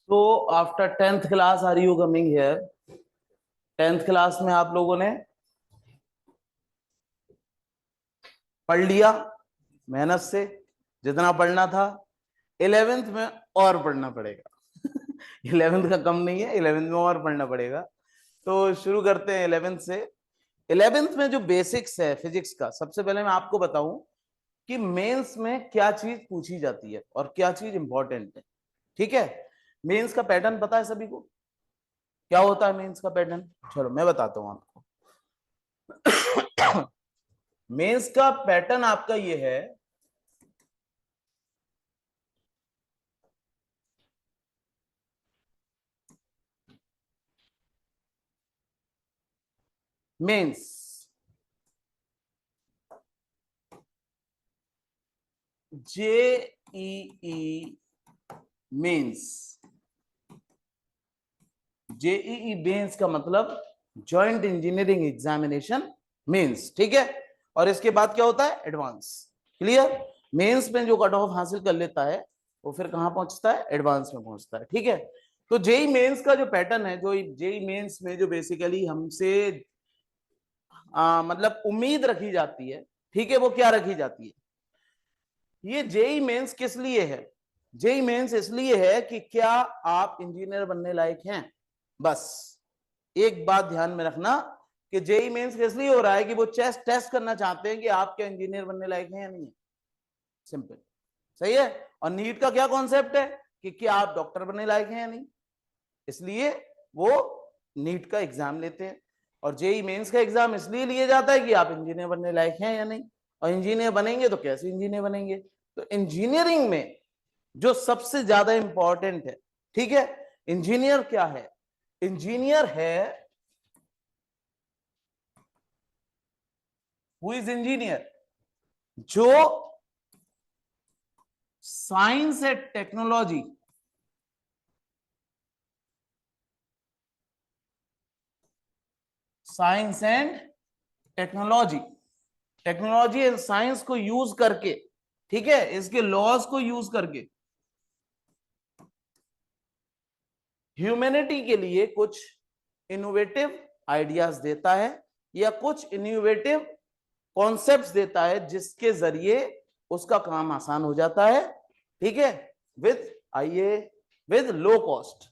So after 10th class, are you coming here? 10th class में आप लोगों ने पढ़ लिया मेहनत से जितना पढ़ना था। 11th में और पढ़ना पड़ेगा। 11th का कम नहीं है, 11th में और पढ़ना पड़ेगा। तो शुरू करते हैं 11th से। 11th में जो बेसिक्स है फिजिक्स का, सबसे पहले मैं आपको बताऊं कि मेंस में क्या चीज पूछी जाती है और क्या चीज इंपॉर्टेंट है। ठीक है, मेंस का पैटर्न पता है सभी को? क्या होता है मेंस का पैटर्न? चलो मैं बताता हूं आपको। मेंस का पैटर्न आपका ये है, mains JEE mains. JEE mains का मतलब जॉइंट इंजीनियरिंग एग्जामिनेशन मेंस। ठीक है, और इसके बाद क्या होता है? एडवांस। क्लियर? मेंस में जो कट ऑफ हासिल कर लेता है वो फिर कहां पहुंचता है? एडवांस में पहुंचता है। ठीक है, तो जेई मेंस का जो पैटर्न है, जो जेई मेंस में जो बेसिकली हमसे मतलब उम्मीद रखी जाती है, ठीक है, वो क्या रखी जाती है? ये जेई मेंस किस लिए है? जेई मेंस इसलिए है कि क्या आप इंजीनियर बनने लायक हैं। बस एक बात ध्यान में रखना कि जेई मेंस किस लिए हो रहा है कि वो टेस्ट करना चाहते हैं कि आप क्या इंजीनियर बनने लायक हैं या नहीं है। सिंपल, सही है। और नीट का क्या कॉन्सेप्ट है कि क्या आप डॉक्टर बनने लायक हैं या नहीं, इसलिए वो नीट का एग्जाम लेते हैं। और जेई मेंस का एग्जाम इसलिए लिया जाता है कि आप इंजीनियर बनने लायक हैं या नहीं, और इंजीनियर बनेंगे तो कैसे इंजीनियर बनेंगे। तो इंजीनियरिंग में जो सबसे ज्यादा इंपॉर्टेंट है, ठीक है, इंजीनियर क्या है? इंजीनियर है, हु इज इंजीनियर? जो science and technology, science and technology, technology and science को यूज करके, ठीक है, इसके लॉज को यूज करके ह्यूमैनिटी के लिए कुछ इनोवेटिव आइडियाज देता है या कुछ इनोवेटिव कॉन्सेप्ट्स देता है जिसके जरिए उसका काम आसान हो जाता है। ठीक है, विद आइए with low cost,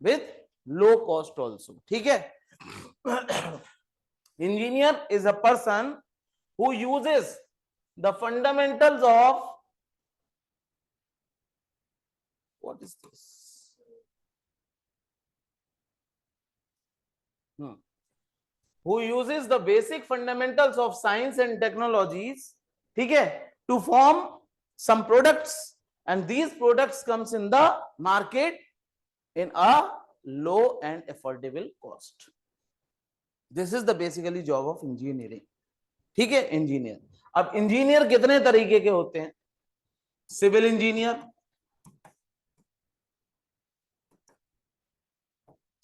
with low cost also. ठीक है, engineer is a person who uses the fundamentals of what is this who uses the basic fundamentals of science and technologies, ठीक है, to form some products, and these products comes in the market in a low and affordable cost. This is the basically job of engineering. ठीक है, engineer. अब engineer कितने तरीके के होते हैं? सिविल इंजीनियर,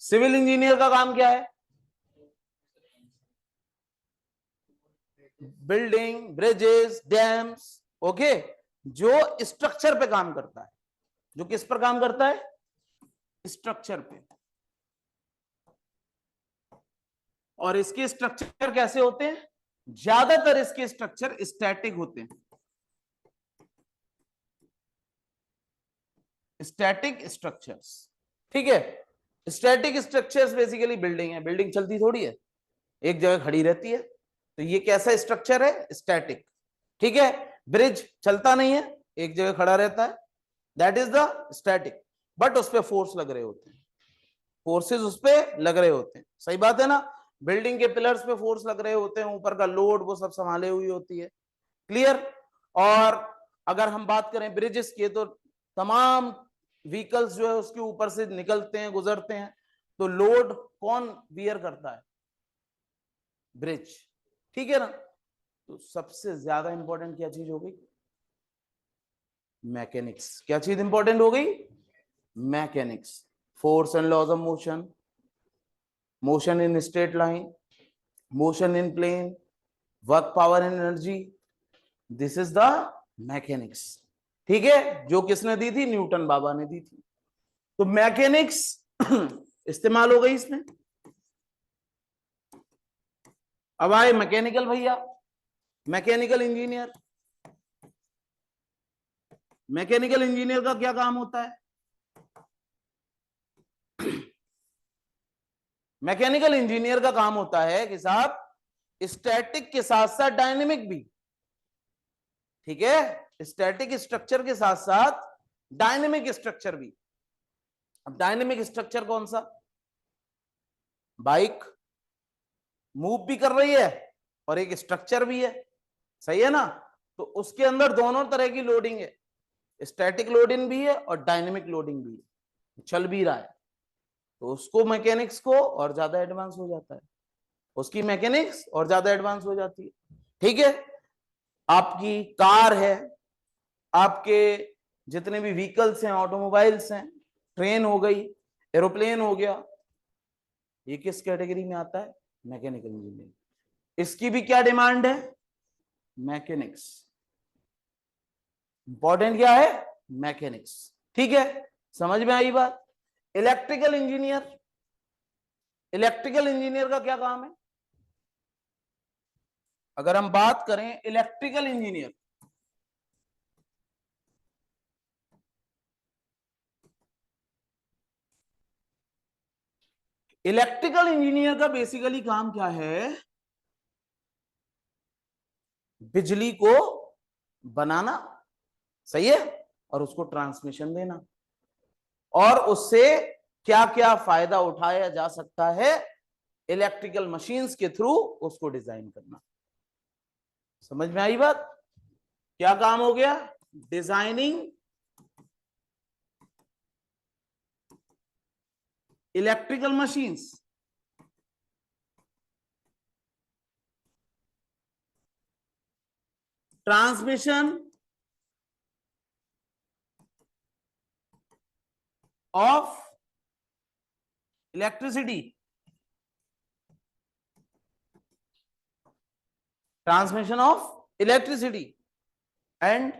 सिविल इंजीनियर का काम क्या है? बिल्डिंग, ब्रिजेस, डैम्स, ओके, जो स्ट्रक्चर पे काम करता है। जो किस पर काम करता है? स्ट्रक्चर पे। और इसके स्ट्रक्चर कैसे होते हैं? ज्यादातर इसके स्ट्रक्चर स्टैटिक होते हैं। स्टैटिक स्ट्रक्चर्स, ठीक है, स्टैटिक स्ट्रक्चर्स बेसिकली बिल्डिंग है। बिल्डिंग चलती थोड़ी है, एक जगह खड़ी रहती है, तो ये कैसा स्ट्रक्चर है? स्टैटिक। ठीक है, ब्रिज चलता नहीं है, एक जगह खड़ा रहता है, that is the static, but उस पर फोर्स लग रहे होते हैं, फोर्सेस उस पर लग रहे होते हैं। सही बात है ना? बिल्डिंग के पिलर्स पे फोर्स लग रहे होते हैं, ऊपर का लोड वो सब संभाले हुई होती है। क्लियर? और अगर हम बात करें ब्रिजेस की, तो तमाम व्हीकल्स जो है उसके ऊपर से निकलते हैं, गुजरते हैं, तो लोड कौन बियर करता है? ब्रिज। ठीक है ना? तो सबसे ज्यादा इंपॉर्टेंट क्या चीज हो गई? मैकेनिक्स। क्या चीज इंपॉर्टेंट हो गई? Mechanics. Force and laws of motion, motion in straight line, motion in plane, work power and energy, this is the mechanics. ठीक है, जो किसने दी थी? न्यूटन बाबा ने दी थी। तो मैकेनिक्स इस्तेमाल हो गई इसमें। अब आए मैकेनिकल भैया, मैकेनिकल इंजीनियर। मैकेनिकल इंजीनियर का क्या काम होता है? मैकेनिकल इंजीनियर का काम होता है कि साहब स्टैटिक के साथ साथ डायनेमिक भी, ठीक है, स्टैटिक स्ट्रक्चर के साथ साथ डायनेमिक स्ट्रक्चर भी। अब डायनेमिक स्ट्रक्चर कौन सा? बाइक मूव भी कर रही है और एक स्ट्रक्चर भी है, सही है ना? तो उसके अंदर दोनों तरह की लोडिंग है, स्टैटिक लोडिंग भी है और डायनेमिक लोडिंग भी है, चल भी रहा है। तो उसको मैकेनिक्स को और ज्यादा एडवांस हो जाता है, उसकी मैकेनिक्स और ज्यादा एडवांस हो जाती है, ठीक है। आपकी कार है, आपके जितने भी व्हीकल्स हैं, ऑटोमोबाइल्स हैं, ट्रेन हो गई, एरोप्लेन हो गया, ये किस कैटेगरी में आता है? Mechanical engineering. इसकी भी क्या डिमांड है? मैकेनिक्स। इंपॉर्टेंट क्या है? मैकेनिक्स, ठीक है, समझ में आई बात? इलेक्ट्रिकल इंजीनियर, इलेक्ट्रिकल इंजीनियर का क्या काम है? अगर हम बात करें इलेक्ट्रिकल इंजीनियर, इलेक्ट्रिकल इंजीनियर का बेसिकली काम क्या है? बिजली को बनाना, सही है, और उसको ट्रांसमिशन देना, और उससे क्या क्या फायदा उठाया जा सकता है इलेक्ट्रिकल मशीन्स के थ्रू, उसको डिजाइन करना। समझ में आई बात? क्या काम हो गया? Designing electrical machines, transmission of electricity, transmission of electricity and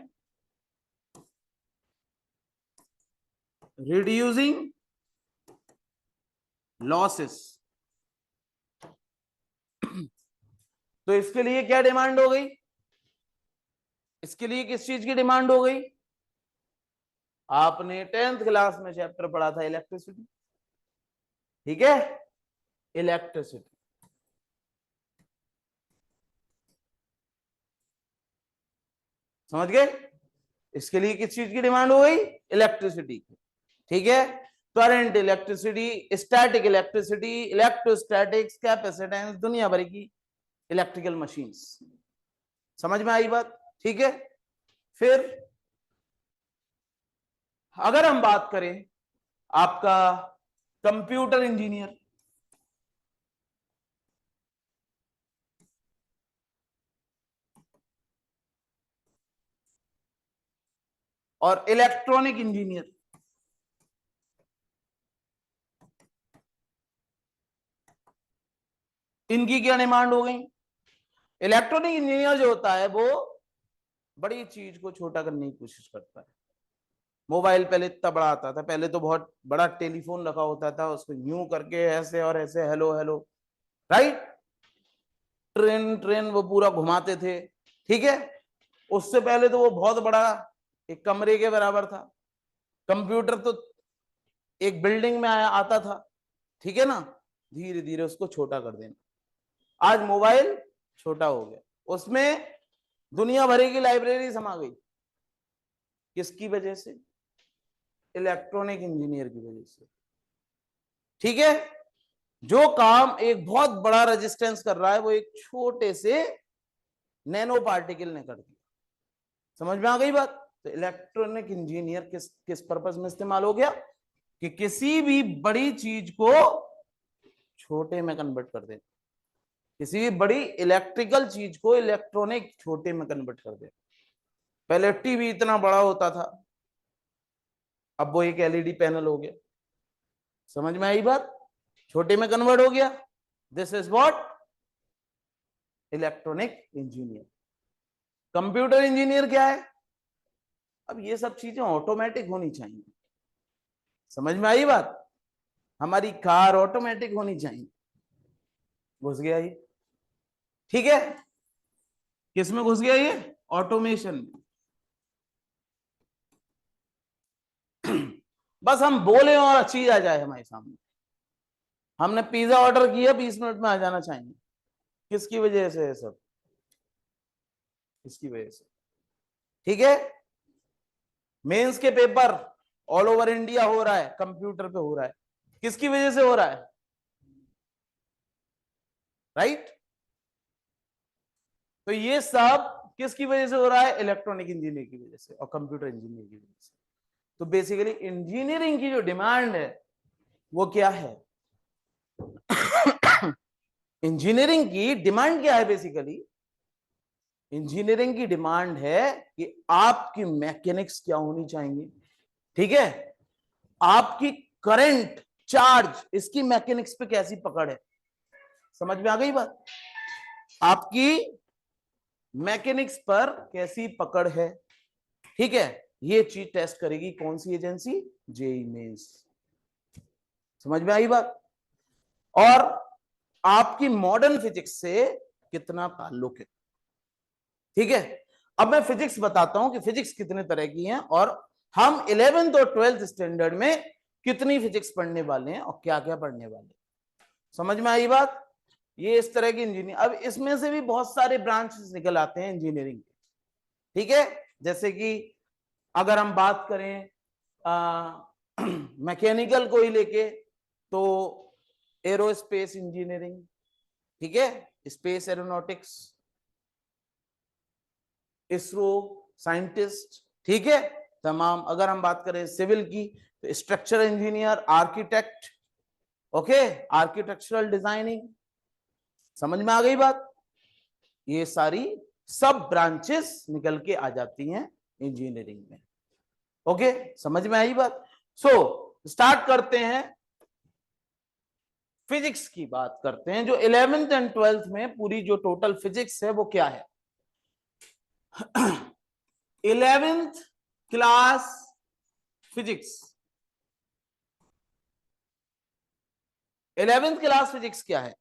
reducing losses। तो इसके लिए क्या डिमांड हो गई? इसके लिए किस चीज की डिमांड हो गई? आपने 10th क्लास में चैप्टर पढ़ा था इलेक्ट्रिसिटी, ठीक है, इलेक्ट्रिसिटी। समझ गए? इसके लिए किस चीज की डिमांड हो गई? इलेक्ट्रिसिटी की, ठीक है। Current electricity, static electricity, electrostatics, capacitance, दुनिया भर की इलेक्ट्रिकल मशीन्स। समझ में आई बात? ठीक है। फिर अगर हम बात करें आपका कंप्यूटर इंजीनियर, और इलेक्ट्रॉनिक इंजीनियर, इनकी क्या डिमांड हो गई? इलेक्ट्रॉनिक इंजीनियर जो होता है वो बड़ी चीज को छोटा करने की कोशिश करता है। मोबाइल पहले इतना बड़ा आता था, पहले तो बहुत बड़ा टेलीफोन रखा होता था, उसको यूं करके ऐसे और ऐसे hello hello, right, train train वो पूरा घुमाते थे, ठीक है। उससे पहले तो वो बहुत बड़ा एक कमरे के बराबर था। कंप्यूटर तो एक बिल्डिंग में आया आता था, ठीक है ना, धीरे धीरे उसको छोटा कर देना। आज मोबाइल छोटा हो गया, उसमें दुनिया भर की लाइब्रेरी समा गई। किसकी वजह से? इलेक्ट्रॉनिक इंजीनियर की वजह से, ठीक है। जो काम एक बहुत बड़ा रेजिस्टेंस कर रहा है वो एक छोटे से नैनो पार्टिकल ने कर दिया। समझ में आ गई बात? तो इलेक्ट्रॉनिक इंजीनियर किस किस पर्पस में इस्तेमाल हो गया? कि किसी भी बड़ी चीज को छोटे में कन्वर्ट कर दे, किसी भी बड़ी इलेक्ट्रिकल चीज को इलेक्ट्रॉनिक छोटे में कन्वर्ट कर दे। पहले टीवी इतना बड़ा होता था, अब वो एक एलईडी पैनल हो गया। समझ में आई बात? छोटे में कन्वर्ट हो गया। This is what electronic engineer. Computer engineer क्या है? अब ये सब चीजें ऑटोमेटिक होनी चाहिए, समझ में आई बात? हमारी कार ऑटोमेटिक होनी चाहिए। घुस गया ये, ठीक है? किस में घुस गया ये? ऑटोमेशन में। बस हम बोले और चीज आ जाए हमारे सामने। हमने पिज्जा ऑर्डर किया, 20 मिनट में आ जाना चाहिए। किसकी वजह से है सब? इसकी वजह से, ठीक है? मेंस के पेपर ऑल ओवर इंडिया हो रहा है, कंप्यूटर पे हो रहा है। किसकी वजह से हो रहा है? राइट? तो ये सब किसकी वजह से हो रहा है? इलेक्ट्रॉनिक इंजीनियर की वजह से और कंप्यूटर इंजीनियर की वजह से। तो बेसिकली इंजीनियरिंग की जो डिमांड है वो क्या है? इंजीनियरिंग की डिमांड क्या है? बेसिकली इंजीनियरिंग की डिमांड है कि आपकी मैकेनिक्स क्या होनी चाहिए, ठीक है? आपकी करंट, चार्ज, इसकी मैकेनिक्स पे कैसी पकड़ है। समझ में आ गई बात? आपकी मैकेनिक्स पर कैसी पकड़ है, ठीक है? ये चीज टेस्ट करेगी कौन सी एजेंसी? JEE mains. समझ में आई बात? और आपकी मॉडर्न फिजिक्स से कितना ताल्लुक है, ठीक है? अब मैं फिजिक्स बताता हूं कि फिजिक्स कितने तरह की है और हम 11th और 12th स्टैंडर्ड में कितनी फिजिक्स पढ़ने वाले हैं और क्या क्या पढ़ने वाले हैं। समझ में आई बात? ये इस तरह की इंजीनियरिंग। अब इसमें से भी बहुत सारे ब्रांचेस निकल आते हैं इंजीनियरिंग के, ठीक है? जैसे कि अगर हम बात करें मैकेनिकल को ही लेके तो एरोस्पेस इंजीनियरिंग, ठीक है? स्पेस एरोनॉटिक्स, इसरो साइंटिस्ट, ठीक है? तमाम। अगर हम बात करें सिविल की तो structural engineer, architect, okay, architectural designing. समझ में आ गई बात? ये सारी सब ब्रांचेस निकल के आ जाती हैं इंजीनियरिंग में। ओके, समझ में आई बात? सो स्टार्ट करते हैं, फिजिक्स की बात करते हैं। जो 11th एंड 12th में पूरी जो टोटल फिजिक्स है वो क्या है? 11th class physics. 11th class physics क्या है?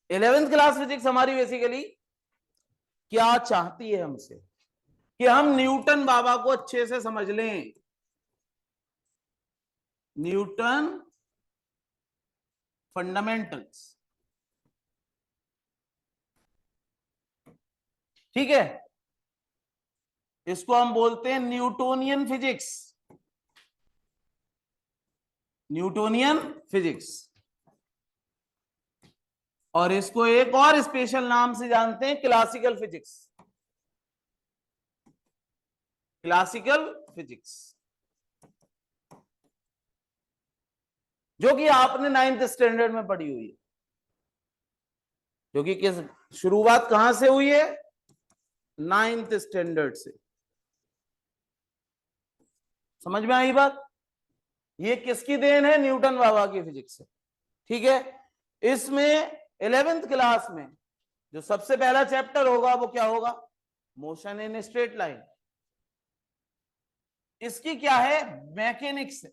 11th क्लास फिजिक्स हमारी बेसिकली क्या चाहती है हमसे कि हम न्यूटन बाबा को अच्छे से समझ लें। न्यूटन फंडामेंटल्स, ठीक है? इसको हम बोलते हैं न्यूटोनियन फिजिक्स। Newtonian physics. और इसको एक और स्पेशल नाम से जानते हैं, क्लासिकल फिजिक्स। क्लासिकल फिजिक्स, जो कि आपने 9th स्टैंडर्ड में पढ़ी हुई है। जो कि किस शुरुआत कहां से हुई है? 9th स्टैंडर्ड से। समझ में आई बात? ये किसकी देन है? न्यूटन बाबा की फिजिक्स है, ठीक है? इसमें 11th क्लास में जो सबसे पहला चैप्टर होगा वो क्या होगा? Motion in straight line. इसकी क्या है? मैकेनिक्स है।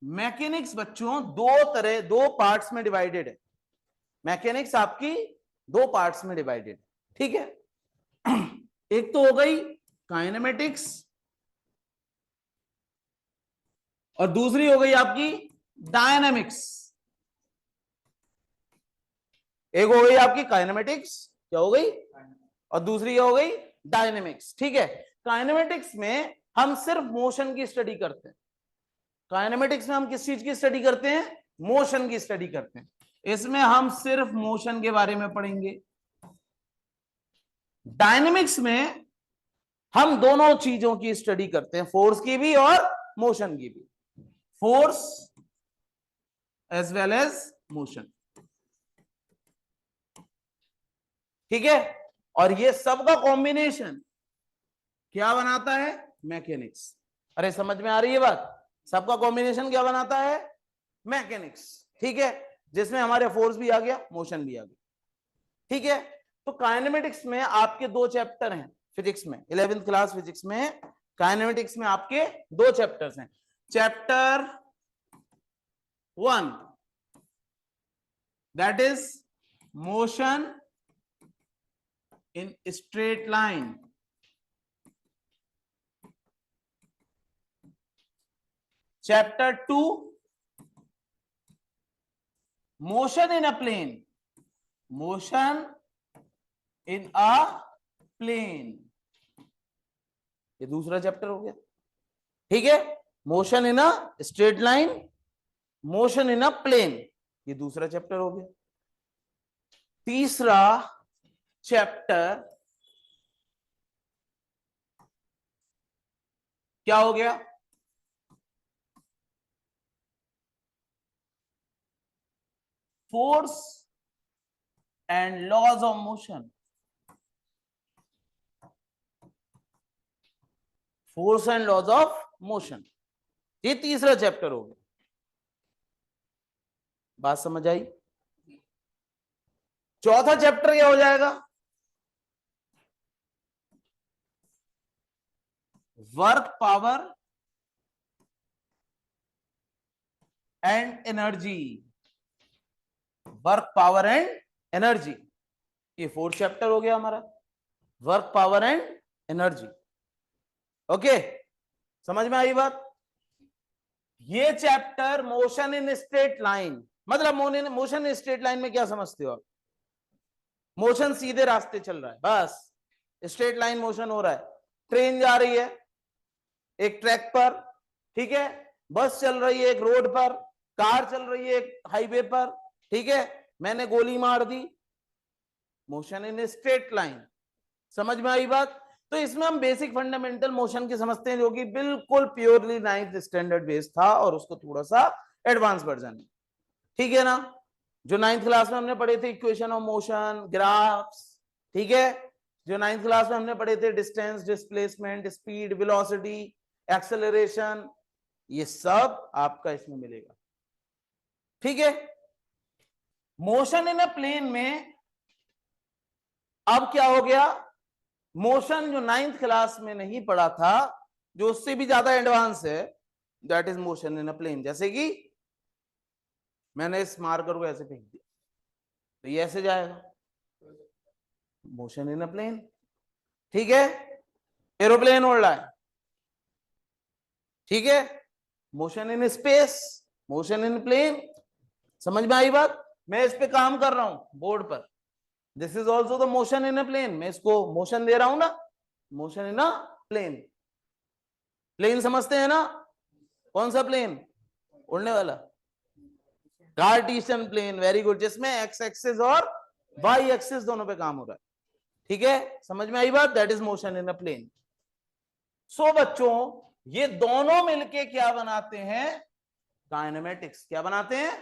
मैकेनिक्स बच्चों दो पार्ट्स में डिवाइडेड है। मैकेनिक्स आपकी दो पार्ट्स में डिवाइडेड, ठीक है? एक तो हो गई काइनेमेटिक्स और दूसरी हो गई आपकी डायनामिक्स। एक हो गई आपकी काइनेमेटिक्स, क्या हो गई? और दूसरी क्या हो गई? डायनेमिक्स, ठीक है? काइनेमेटिक्स में हम सिर्फ मोशन की स्टडी करते हैं। काइनेमेटिक्स में हम किस चीज की स्टडी करते हैं? मोशन की स्टडी करते हैं। इसमें हम सिर्फ मोशन के बारे में पढ़ेंगे। डायनेमिक्स में हम दोनों चीजों की स्टडी करते हैं, फोर्स की भी और मोशन की भी। Force as well as motion, ठीक है? और ये सब का कॉम्बिनेशन क्या बनाता है? मैकेनिक्स। अरे समझ में आ रही है बात? सबका कॉम्बिनेशन क्या बनाता है? मैकेनिक्स, ठीक है? जिसमें हमारे फोर्स भी आ गया, मोशन भी आ गया, ठीक है? तो काइनेमेटिक्स में आपके दो चैप्टर हैं फिजिक्स में, 11th क्लास फिजिक्स में काइनेमेटिक्स में आपके दो चैप्टर्स हैं। Chapter 1 that is motion in straight line, chapter 2 motion in a plane, motion in a plane, ये दूसरा चैप्टर हो गया। ठीक है, motion in a straight line, motion in a plane, ये दूसरा चैप्टर हो गया। तीसरा चैप्टर क्या हो गया? Force and laws of motion, force and laws of motion, ये तीसरा चैप्टर हो गया। बात समझ आई? चौथा चैप्टर क्या हो जाएगा? Work power and energy, work power and energy, ये फोर्थ चैप्टर हो गया हमारा, work power and energy. Okay, समझ में आई बात? ये chapter motion in straight line, मतलब मोशन इन स्ट्रेट लाइन में क्या समझते हो आप? मोशन सीधे रास्ते चल रहा है, बस स्ट्रेट लाइन मोशन हो रहा है। ट्रेन जा रही है एक ट्रैक पर, ठीक है, बस चल रही है एक रोड पर, कार चल रही है एक हाईवे पर, ठीक है, मैंने गोली मार दी, मोशन इन स्ट्रेट लाइन। समझ में आई बात? तो इसमें हम बेसिक फंडामेंटल मोशन की समझते हैं, जो कि बिल्कुल प्योरली 9th स्टैंडर्ड बेस था, और उसको थोड़ा सा एडवांस वर्जन है। ठीक है ना? जो 9th क्लास में हमने पढ़े थे इक्वेशन ऑफ मोशन, ग्राफ्स, ठीक है, जो 9th क्लास में हमने पढ़े थे distance, displacement, speed, velocity, acceleration, ये सब आपका इसमें मिलेगा। ठीक है, मोशन इन अ प्लेन में अब क्या हो गया? मोशन जो 9th क्लास में नहीं पढ़ा था, जो उससे भी ज्यादा एडवांस है, that is motion in a plane. जैसे कि मैंने इस मार्कर को ऐसे फेंक दिया तो ये ऐसे जाएगा, मोशन इन अ प्लेन। ठीक है, एरोप्लेन उड़ रहा है, ठीक है, motion in space, motion in plane. समझ में आई बात? मैं इस पे काम कर रहा हूं बोर्ड पर, this is also the motion in a plane, मैं इसको मोशन दे रहा हूं ना, motion in a plane. Plane समझते हैं ना? कौन सा प्लेन? उड़ने वाला, कार्टेशियन प्लेन, वेरी गुड, जिसमें एक्स एक्सिस और वाई एक्सिस दोनों पे काम हो रहा है। ठीक है, समझ में आई बात? That is motion in a plane. So बच्चों, ये दोनों मिलके क्या बनाते हैं? काइनेमेटिक्स। क्या बनाते हैं?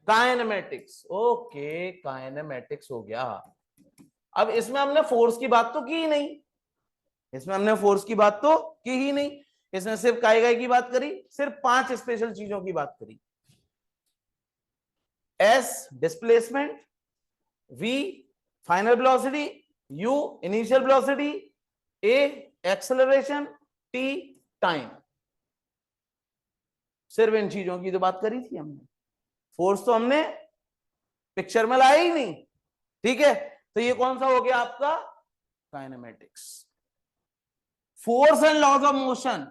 काइनेमेटिक्स। ओके, काइनेमेटिक्स हो गया। अब इसमें हमने फोर्स की बात तो की ही नहीं, इसमें हमने फोर्स की बात तो की ही नहीं, इसमें सिर्फ काय की बात करी, सिर्फ 5 स्पेशल चीजों की बात करी। S displacement, v final velocity, u initial velocity, a acceleration, t time. सिर्फ इन चीजों की तो बात करी थी हमने, फोर्स तो हमने पिक्चर में लाया ही नहीं। ठीक है, तो ये कौन सा हो गया आपका? Kinematics. Force and laws of motion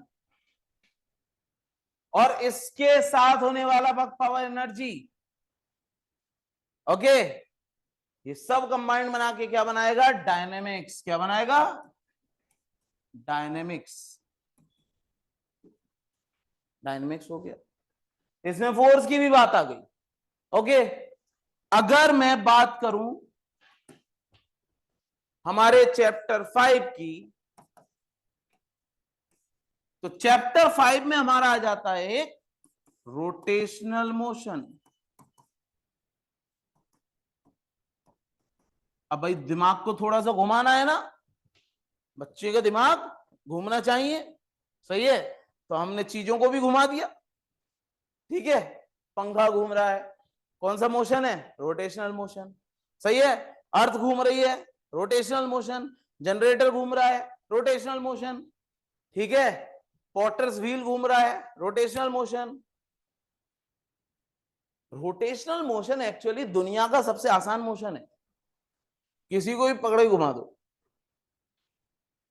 और इसके साथ होने वाला वर्क पावर एनर्जी, ओके, ये सब कंबाइंड बना के क्या बनाएगा? डायनेमिक्स। क्या बनाएगा? डायनेमिक्स। डायनेमिक्स हो गया, इसमें फोर्स की भी बात आ गई। ओके, अगर मैं बात करूं हमारे चैप्टर 5 की, तो चैप्टर 5 में हमारा आ जाता है एक रोटेशनल मोशन। अब भाई दिमाग को थोड़ा सा घुमाना है ना, बच्चे का दिमाग घूमना चाहिए, सही है, तो हमने चीजों को भी घुमा दिया। ठीक है, पंखा घूम रहा है, कौन सा मोशन है? रोटेशनल मोशन, सही है। अर्थ घूम रही है, रोटेशनल मोशन। जनरेटर घूम रहा है, रोटेशनल मोशन। ठीक है, पॉटर्स व्हील घूम रहा है, rotational motion. Rotational motion actually दुनिया का सबसे आसान मोशन है, किसी को भी पकड़े घुमा दो।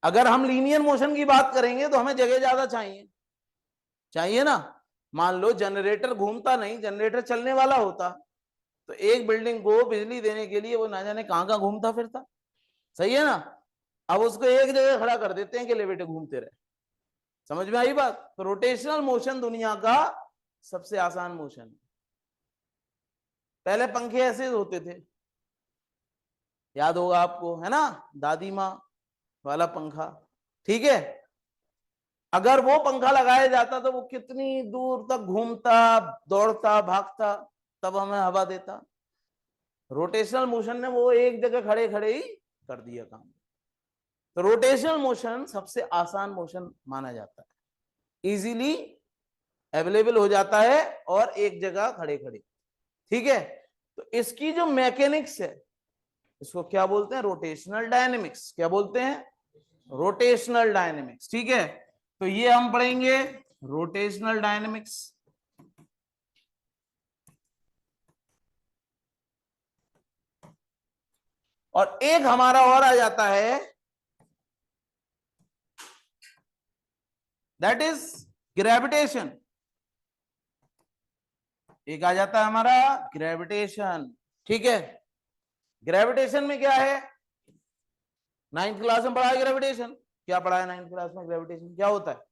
अगर हम लीनियर मोशन की बात करेंगे तो हमें जगह ज्यादा चाहिए ना। मान लो जनरेटर घूमता नहीं, जनरेटर चलने वाला होता तो एक बिल्डिंग को बिजली देने के लिए वो ना जाने कहां कहां घूमता फिरता, सही है ना। अब उसको एक जगह खड़ा कर देते हैं कि लेविटे घूमते रहे। समझ में आई बात। तो रोटेशनल मोशन दुनिया का सबसे आसान मोशन है। पहले पंखे ऐसे होते थे, याद होगा आपको, है ना, दादी माँ वाला पंखा, ठीक है। अगर वो पंखा लगाया जाता तो वो कितनी दूर तक घूमता, दौड़ता, भागता, तब हमें हवा देता। रोटेशनल मोशन ने वो एक जगह खड़े खड़े ही कर दिया काम। तो रोटेशनल मोशन सबसे आसान मोशन माना जाता है, इजीली अवेलेबल हो जाता है और एक जगह खड़े खड़े, ठीक है। तो इसकी जो मैकेनिक्स है इसको क्या बोलते हैं, रोटेशनल डायनेमिक्स। क्या बोलते हैं, रोटेशनल डायनेमिक्स, ठीक है। तो ये हम पढ़ेंगे रोटेशनल डायनेमिक्स। और एक हमारा और आ जाता है, दैट इज ग्रेविटेशन। एक आ जाता है हमारा ग्रेविटेशन, ठीक है। ग्रेविटेशन में क्या है, नाइन्थ क्लास में पढ़ा है ग्रेविटेशन। क्या पढ़ा है नाइन्थ क्लास में, ग्रेविटेशन क्या होता है।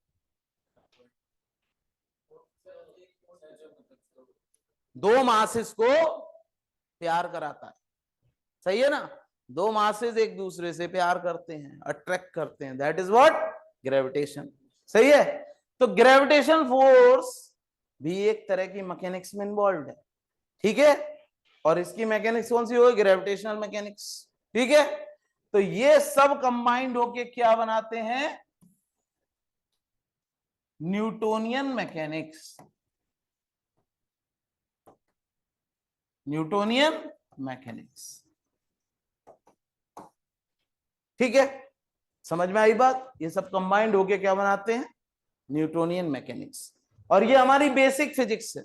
दो मासेस को प्यार कराता है, सही है ना। दो मासेस एक दूसरे से प्यार करते हैं, अट्रैक्ट करते हैं, दैट इज व्हाट, ग्रेविटेशन, सही है। तो ग्रेविटेशन फोर्स भी एक तरह की मैकेनिक्स में इन्वॉल्व है, ठीक है। और इसकी मैकेनिक्स कौन सी होगी, ग्रेविटेशनल मैकेनिक्स, ठीक है। तो ये सब कंबाइंड होके क्या बनाते हैं, न्यूटोनियन मैकेनिक्स। न्यूटोनियन मैकेनिक्स, ठीक है। समझ में आई बात। ये सब कंबाइंड होके क्या बनाते हैं, न्यूटोनियन मैकेनिक्स। और ये हमारी बेसिक फिजिक्स है।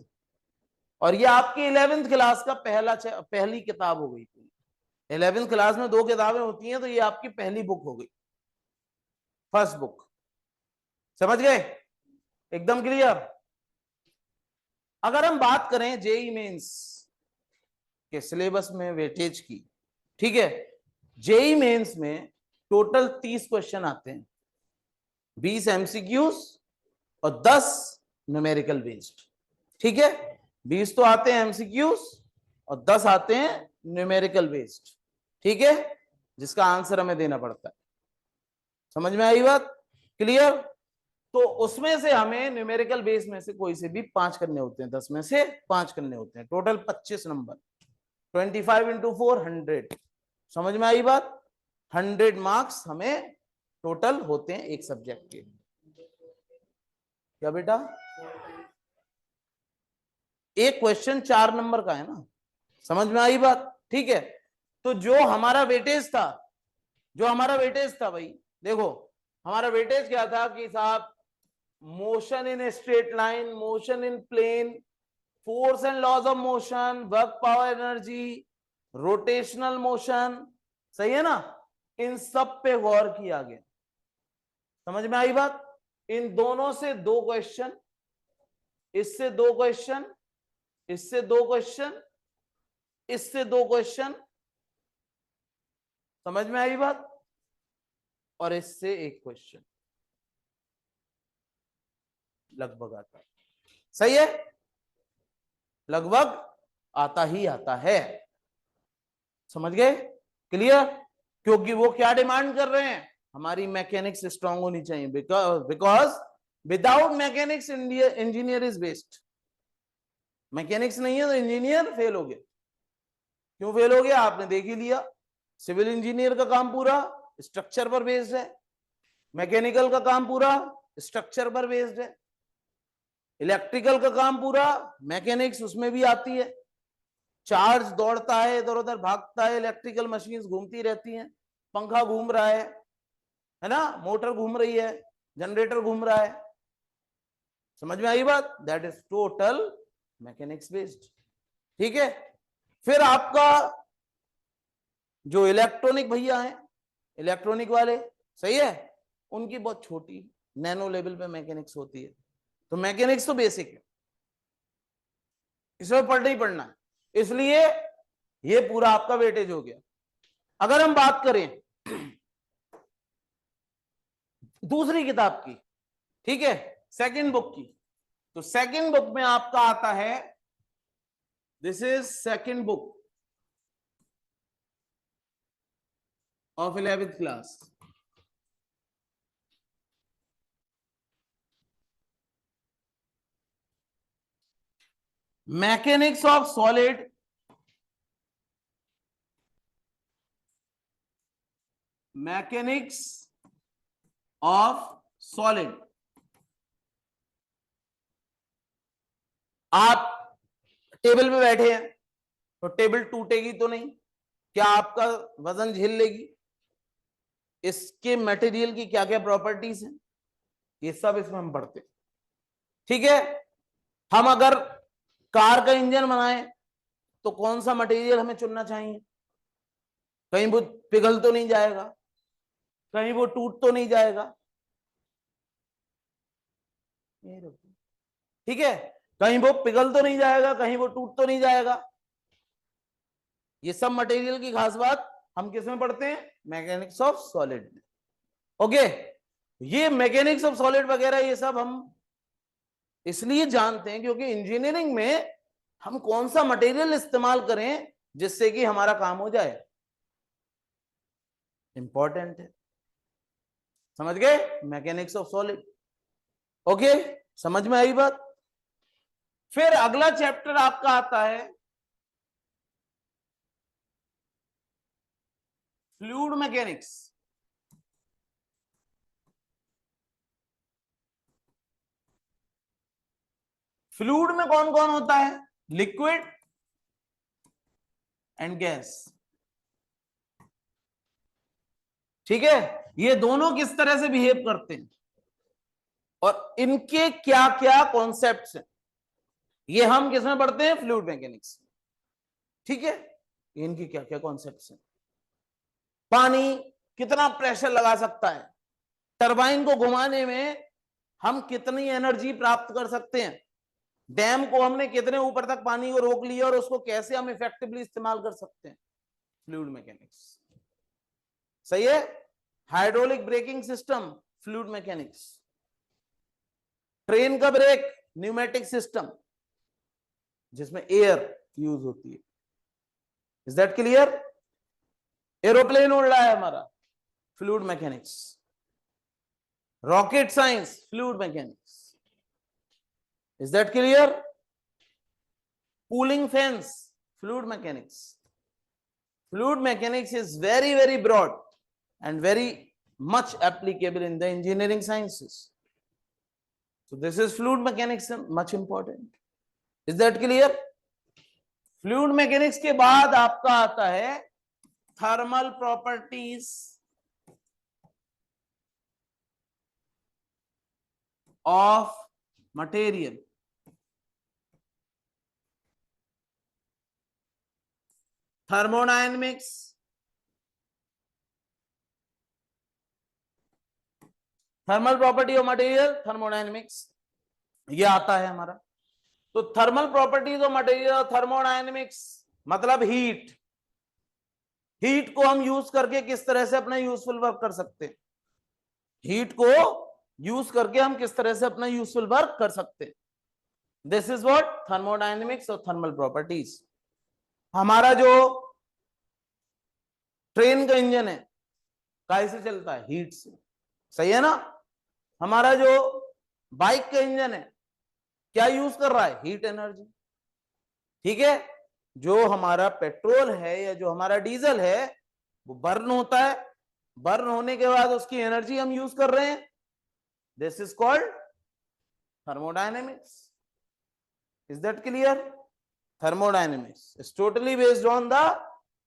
और ये आपकी 11th क्लास का पहली किताब हो गई। 11th क्लास में 2 किताबें होती हैं, तो ये आपकी पहली बुक हो गई, फर्स्ट बुक। समझ गए, एकदम क्लियर। अगर हम बात करें जेई मेंस के सिलेबस में वेटेज की, ठीक है। जेई मेंस में टोटल 30 क्वेश्चन आते हैं, 20 एमसीक्यूज और 10 न्यूमेरिकल बेस्ड, ठीक है। 20 तो आते हैं एमसीक्यूज और 10 आते हैं न्यूमेरिकल बेस्ड, ठीक है, जिसका आंसर हमें देना पड़ता है। समझ में आई बात, क्लियर। तो उसमें से हमें न्यूमेरिकल बेस में से कोई से भी 5 करने होते हैं, 10 में से 5 करने होते हैं, टोटल 25 नंबर, 25 इंटू 4 100। समझ में आई बात। 100 मार्क्स हमें टोटल होते हैं एक सब्जेक्ट के। क्या बेटा, एक क्वेश्चन 4 नंबर का है ना, समझ में आई बात, ठीक है। तो जो हमारा वेटेज था भाई, देखो हमारा वेटेज क्या था कि साहब, motion in straight line, motion in plane, force and laws of motion, work power energy, rotational motion, सही है ना। इन सब पे गौर किया गया। समझ में आई बात। इन दोनों से 2 क्वेश्चन, इससे 2 क्वेश्चन, इससे 2 क्वेश्चन, इससे 2 क्वेश्चन, समझ में आई बात, और इससे 1 क्वेश्चन लगभग आता है, सही है, लगभग आता ही आता है। समझ गए, क्लियर। क्योंकि वो क्या डिमांड कर रहे हैं, हमारी मैकेनिक्स स्ट्रांग होनी चाहिए, because without mechanics engineer is waste. Mechanics नहीं है तो इंजीनियर फेल हो गया। क्यों फेल हो गया, आपने देख ही लिया। सिविल इंजीनियर का काम पूरा स्ट्रक्चर पर बेस्ड है, मैकेनिकल का काम पूरा स्ट्रक्चर पर बेस्ड है, इलेक्ट्रिकल का काम पूरा मैकेनिक्स उसमें भी आती है। चार्ज दौड़ता है, इधर उधर भागता है, इलेक्ट्रिकल मशीन्स घूमती रहती हैं, पंखा घूम रहा है ना, मोटर घूम रही है, जनरेटर घूम रहा है, समझ में आई बात? That is total mechanics based. ठीक है, फिर आपका जो इलेक्ट्रॉनिक भैया हैं, इलेक्ट्रॉनिक वाले, सही है, उनकी बहुत छोटी नैनो लेवल पे मैकेनिक्स होती है। तो मैकेनिक्स तो बेसिक है, इसमें पढ़ना ही पढ़ना है, इसलिए ये पूरा आपका वेटेज हो गया। अगर हम बात करें दूसरी किताब की, ठीक है, सेकंड बुक की, तो सेकंड बुक में आपका आता है, this is second book of 11th class, mechanics of solid mechanics of solid. आप टेबल पे बैठे हैं तो टेबल टूटेगी तो नहीं, क्या आपका वजन झेल लेगी, इसके मटेरियल की क्या क्या प्रॉपर्टीज हैं, ये सब इसमें हम पढ़ते हैं। ठीक है, हम अगर कार का इंजन बनाएं तो कौन सा मटेरियल हमें चुनना चाहिए, कहीं वो पिघल तो नहीं जाएगा, कहीं वो टूट तो नहीं जाएगा, ठीक है, कहीं वो पिघल तो नहीं जाएगा, कहीं वो टूट तो नहीं जाएगा। ये सब मटेरियल की खास बात हम किसमें पढ़ते हैं, मैकेनिक्स ऑफ सॉलिड में। ओके, ये मैकेनिक्स ऑफ सॉलिड वगैरह ये सब हम इसलिए जानते हैं क्योंकि इंजीनियरिंग में हम कौन सा मटेरियल इस्तेमाल करें जिससे कि हमारा काम हो जाए, इंपॉर्टेंट है। समझ गए, मैकेनिक्स ऑफ सॉलिड। ओके, समझ में आई बात? फिर अगला चैप्टर आपका आता है फ्लूइड मैकेनिक्स। फ्लूइड में कौन कौन होता है, लिक्विड एंड गैस। ठीक है, ये दोनों किस तरह से बिहेव करते हैं और इनके क्या क्या कॉन्सेप्ट्स हैं, ये हम किसमें पढ़ते हैं, फ्लूइड मैकेनिक्स। ठीक है, इनकी क्या क्या कॉन्सेप्ट्स हैं, पानी कितना प्रेशर लगा सकता है, टरबाइन को घुमाने में हम कितनी एनर्जी प्राप्त कर सकते हैं, डैम को हमने कितने ऊपर तक पानी को रोक लिया और उसको कैसे हम इफेक्टिवली इस्तेमाल कर सकते हैं, फ्लूइड मैकेनिक्स। सही है, hydraulic braking system, fluid mechanics. Train का ब्रेक, न्यूमेटिक सिस्टम जिसमें एयर यूज होती है। Is that clear? एरोप्लेन उड़ रहा है हमारा, fluid mechanics. Rocket science, fluid mechanics. Is that clear? Cooling fans, fluid mechanics. Fluid mechanics is very, very broad and very much applicable in the engineering sciences. So this is fluid mechanics, much important. Is that clear? Fluid mechanics के बाद आपका आता है thermal properties of material. Thermodynamics, thermal property of material, thermodynamics, ये आता है हमारा। तो thermal properties of material, thermodynamics मतलब हीट, हीट को हम यूज करके किस तरह से अपना यूजफुल वर्क कर सकते हैं, हीट को यूज करके हम किस तरह से अपना यूजफुल वर्क कर सकते हैं। दिस इज व्हाट थर्मोडायनेमिक्स और थर्मल प्रॉपर्टीज। हमारा जो ट्रेन का इंजन है कैसे चलता है, हीट से, सही है ना। हमारा जो बाइक का इंजन है क्या यूज कर रहा है, हीट एनर्जी। ठीक है, जो हमारा पेट्रोल है या जो हमारा डीजल है वो बर्न होता है, बर्न होने के बाद उसकी एनर्जी हम यूज कर रहे हैं, this is called thermodynamics. Is that clear? Thermodynamics is totally based on the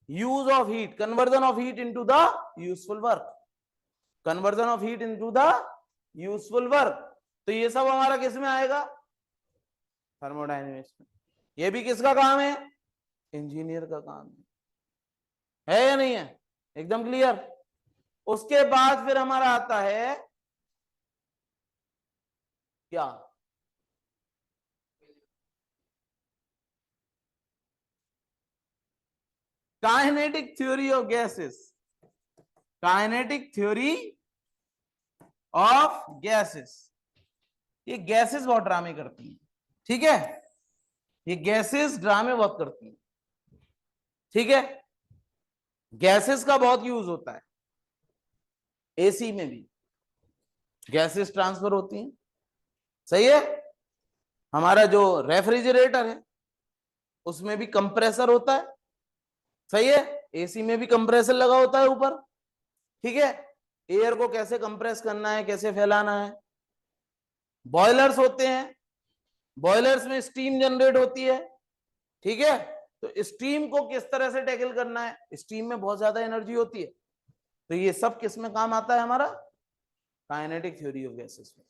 use of heat, conversion of heat into the useful work, conversion of heat into the useful work. तो ये सब हमारा किस में आएगा? थर्मोडायनेमिक्स में। ये भी किसका काम है? इंजीनियर का काम है या नहीं है? एकदम क्लियर। उसके बाद फिर हमारा आता है क्या? Kinetic theory of gases. Kinetic theory of gases. ये गैसेस बहुत ड्रामे करती हैं, ठीक है? ये गैसेस ड्रामे बहुत करती हैं, ठीक है? गैसेस का बहुत यूज होता है, एसी में भी गैसेस ट्रांसफर होती हैं, सही है? हमारा जो रेफ्रिजरेटर है उसमें भी कंप्रेसर होता है, सही है? एसी में भी कंप्रेसर लगा होता है ऊपर, ठीक है? एयर को कैसे कंप्रेस करना है, कैसे फैलाना है। बॉयलर्स होते हैं, बॉयलर्स में स्टीम जनरेट होती है, ठीक है? तो स्टीम को किस तरह से टैकल करना है, स्टीम में बहुत ज्यादा एनर्जी होती है, तो ये सब किस में काम आता है? हमारा काइनेटिक थ्योरी ऑफ गैसेस में।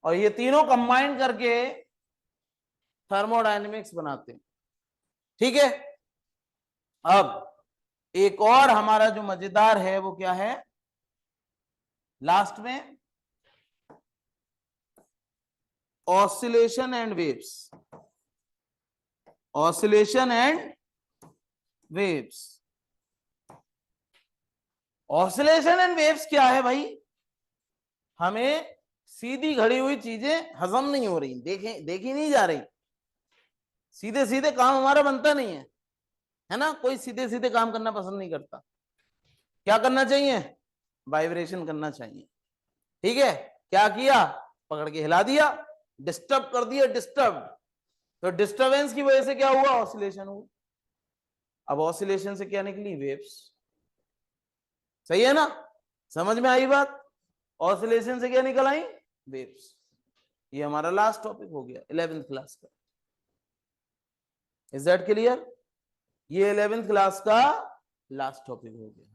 और ये तीनों कंबाइन करके थर्मोडायनेमिक्स बनाते हैं, ठीक है? अब एक और हमारा जो मजेदार है वो क्या है लास्ट में? Oscillation and waves. Oscillation and waves. Oscillation and waves क्या है भाई? हमें सीधी घड़ी हुई चीजें हजम नहीं हो रही, देखी नहीं जा रही, सीधे सीधे काम हमारा बनता नहीं है ना? कोई सीधे सीधे काम करना पसंद नहीं करता। क्या करना चाहिए? वाइब्रेशन करना चाहिए, ठीक है? क्या किया? पकड़ के हिला दिया, डिस्टर्ब कर दिया, डिस्टर्ब। तो डिस्टर्बेंस की वजह से क्या हुआ? ऑसिलेशन हुआ। अब ऑसिलेशन से क्या निकली? वेव्स। सही है ना? समझ में आई बात? ऑसिलेशन से क्या निकल आई? वेव्स। ये हमारा लास्ट टॉपिक हो गया 11th क्लास का। Is that clear? ये 11th क्लास का लास्ट टॉपिक हो गया।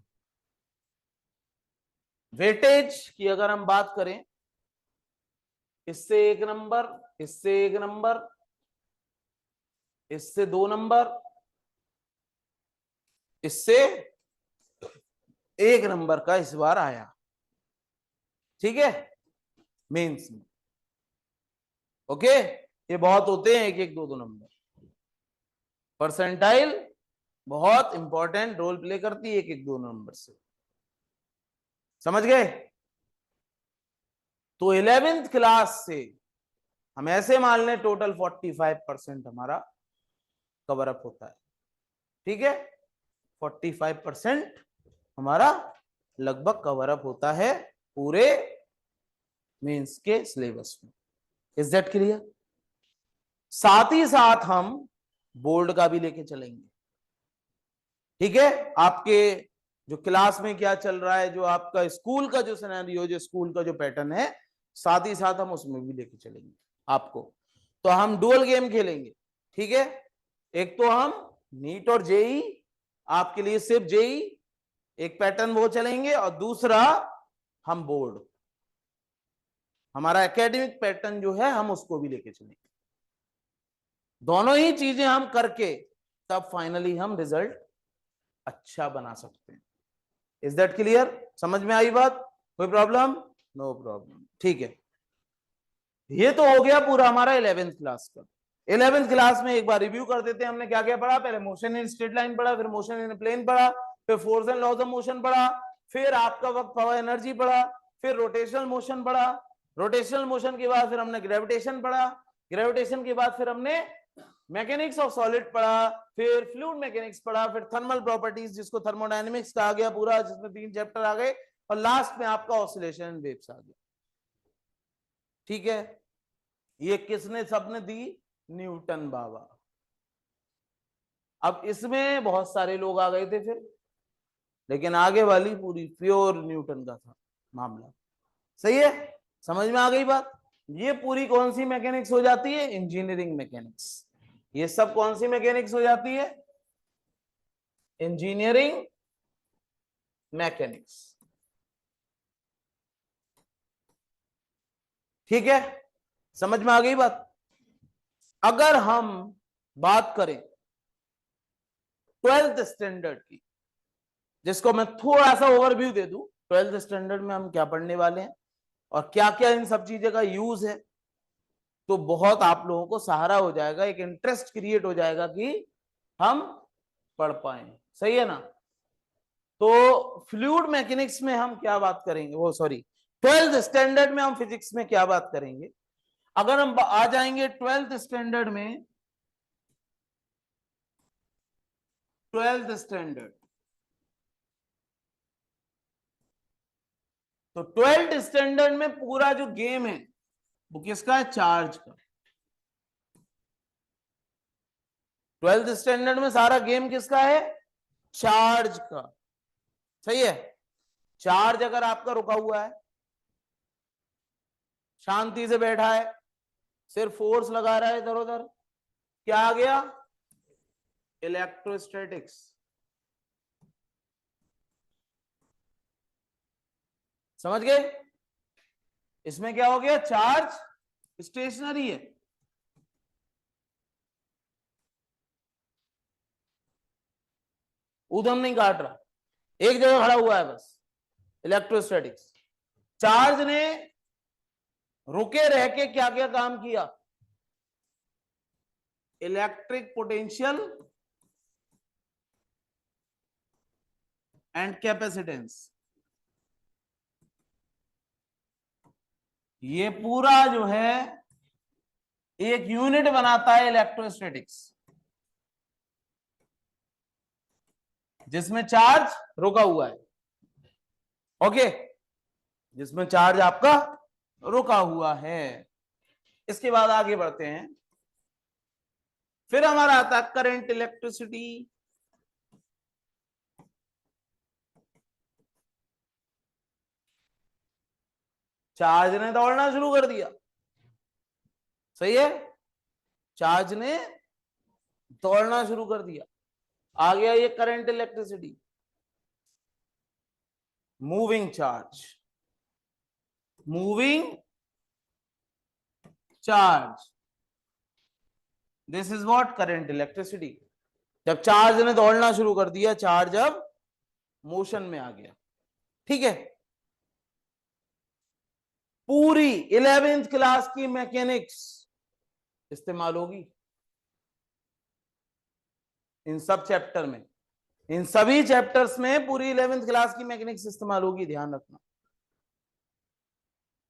वेटेज की अगर हम बात करें, इससे 1 नंबर, इससे 1 नंबर, इससे 2 नंबर, इससे 1 नंबर का इस बार आया, ठीक है? मेंस में। ओके, ये बहुत होते हैं 1 1 2 2 नंबर। परसेंटाइल बहुत इंपॉर्टेंट रोल प्ले करती है 1 1 2 नंबर से, समझ गए? तो 11th क्लास से हम ऐसे मान लें टोटल 45% हमारा कवर अप होता है, ठीक है? 45% हमारा लगभग कवर अप होता है पूरे मेंस के सिलेबस में। Is that clear? साथ ही साथ हम बोर्ड का भी लेके चलेंगे, ठीक है? आपके जो क्लास में क्या चल रहा है, जो आपका स्कूल का जो सिनेरियो, जो स्कूल का जो पैटर्न है, साथ ही साथ हम उसमें भी लेके चलेंगे आपको। तो हम डुअल गेम खेलेंगे, ठीक है? एक तो हम नीट और जेई, आपके लिए सिर्फ जेई एक पैटर्न वो चलेंगे, और दूसरा हम बोर्ड, हमारा एकेडमिक पैटर्न जो है हम उसको भी लेके चलेंगे। दोनों ही चीजें हम करके तब फाइनली हम रिजल्ट अच्छा बना सकते हैं। Is that clear? समझ में आई बात? कोई प्रॉब्लम? नो प्रॉब्लम, ठीक है? ये तो हो गया पूरा हमारा 11th क्लास का। 11th क्लास में एक बार रिव्यू कर देते हैं हमने क्या क्या पढ़ा। पहले मोशन इन स्ट्रेट लाइन पढ़ा, फिर मोशन इन प्लेन पढ़ा, फिर force and laws of motion पढ़ा, फिर आपका वर्क पावर एनर्जी पढ़ा, फिर रोटेशनल मोशन पढ़ा, रोटेशनल मोशन के बाद फिर हमने ग्रेविटेशन पढ़ा, ग्रेविटेशन के बाद फिर हमने मैकेनिक्स ऑफ सॉलिड पढ़ा, फिर फ्लूइड मैकेनिक्स पढ़ा, फिर थर्मल प्रॉपर्टीज जिसको थर्मोडायनेमिक्स कहा गया पूरा, जिसमें 3 चैप्टर आ गए, और लास्ट में आपका ऑसिलेशन एंड वेव्स आ गया, ठीक है? ये किसने सबने दी? न्यूटन बाबा। अब इसमें बहुत सारे लोग आ गए थे फिर, लेकिन आगे वाली पूरी प्योर न्यूटन का था मामला, सही है? समझ में आ गई बात? ये पूरी कौन सी मैकेनिक्स हो जाती है? Engineering mechanics. ये सब कौन सी मैकेनिक्स हो जाती है? इंजीनियरिंग मैकेनिक्स, ठीक है? समझ में आ गई बात? अगर हम बात करें 12th स्टैंडर्ड की, जिसको मैं थोड़ा सा ओवरव्यू दे दूं, 12th स्टैंडर्ड में हम क्या पढ़ने वाले हैं और क्या क्या इन सब चीजों का यूज है, तो बहुत आप लोगों को सहारा हो जाएगा, एक इंटरेस्ट क्रिएट हो जाएगा कि हम पढ़ पाए। सही है ना? तो फ्लूइड मैकेनिक्स में हम क्या बात करेंगे, वो सॉरी 12th स्टैंडर्ड में हम फिजिक्स में क्या बात करेंगे। अगर हम आ जाएंगे 12th स्टैंडर्ड में, 12th स्टैंडर्ड, तो 12th स्टैंडर्ड में पूरा जो गेम है वो किसका है? चार्ज का। 12th स्टैंडर्ड में सारा गेम किसका है? चार्ज का। सही है? चार्ज अगर आपका रुका हुआ है, शांति से बैठा है, सिर्फ फोर्स लगा रहा है इधर उधर, क्या आ गया? इलेक्ट्रोस्टैटिक्स। समझ गए? इसमें क्या हो गया? चार्ज स्टेशनरी है, ऊधम नहीं काट रहा, एक जगह खड़ा हुआ है बस। इलेक्ट्रोस्टैटिक्स। चार्ज ने रुके रह के क्या क्या काम किया? इलेक्ट्रिक पोटेंशियल एंड कैपेसिटेंस, ये पूरा जो है एक यूनिट बनाता है इलेक्ट्रोस्टैटिक्स, जिसमें चार्ज रुका हुआ है। ओके, जिसमें चार्ज आपका रुका हुआ है। इसके बाद आगे बढ़ते हैं, फिर हमारा आता है करंट इलेक्ट्रिसिटी। चार्ज ने दौड़ना शुरू कर दिया। सही है? चार्ज ने दौड़ना शुरू कर दिया, आ गया ये current electricity. Moving charge, moving charge, this is what? Current electricity. जब चार्ज ने दौड़ना शुरू कर दिया, चार्ज अब मोशन में आ गया। ठीक है? पूरी 11th क्लास की मैकेनिक्स इस्तेमाल होगी इन सब चैप्टर में, इन सभी चैप्टर्स में पूरी 11th क्लास की मैकेनिक्स इस्तेमाल होगी, ध्यान रखना।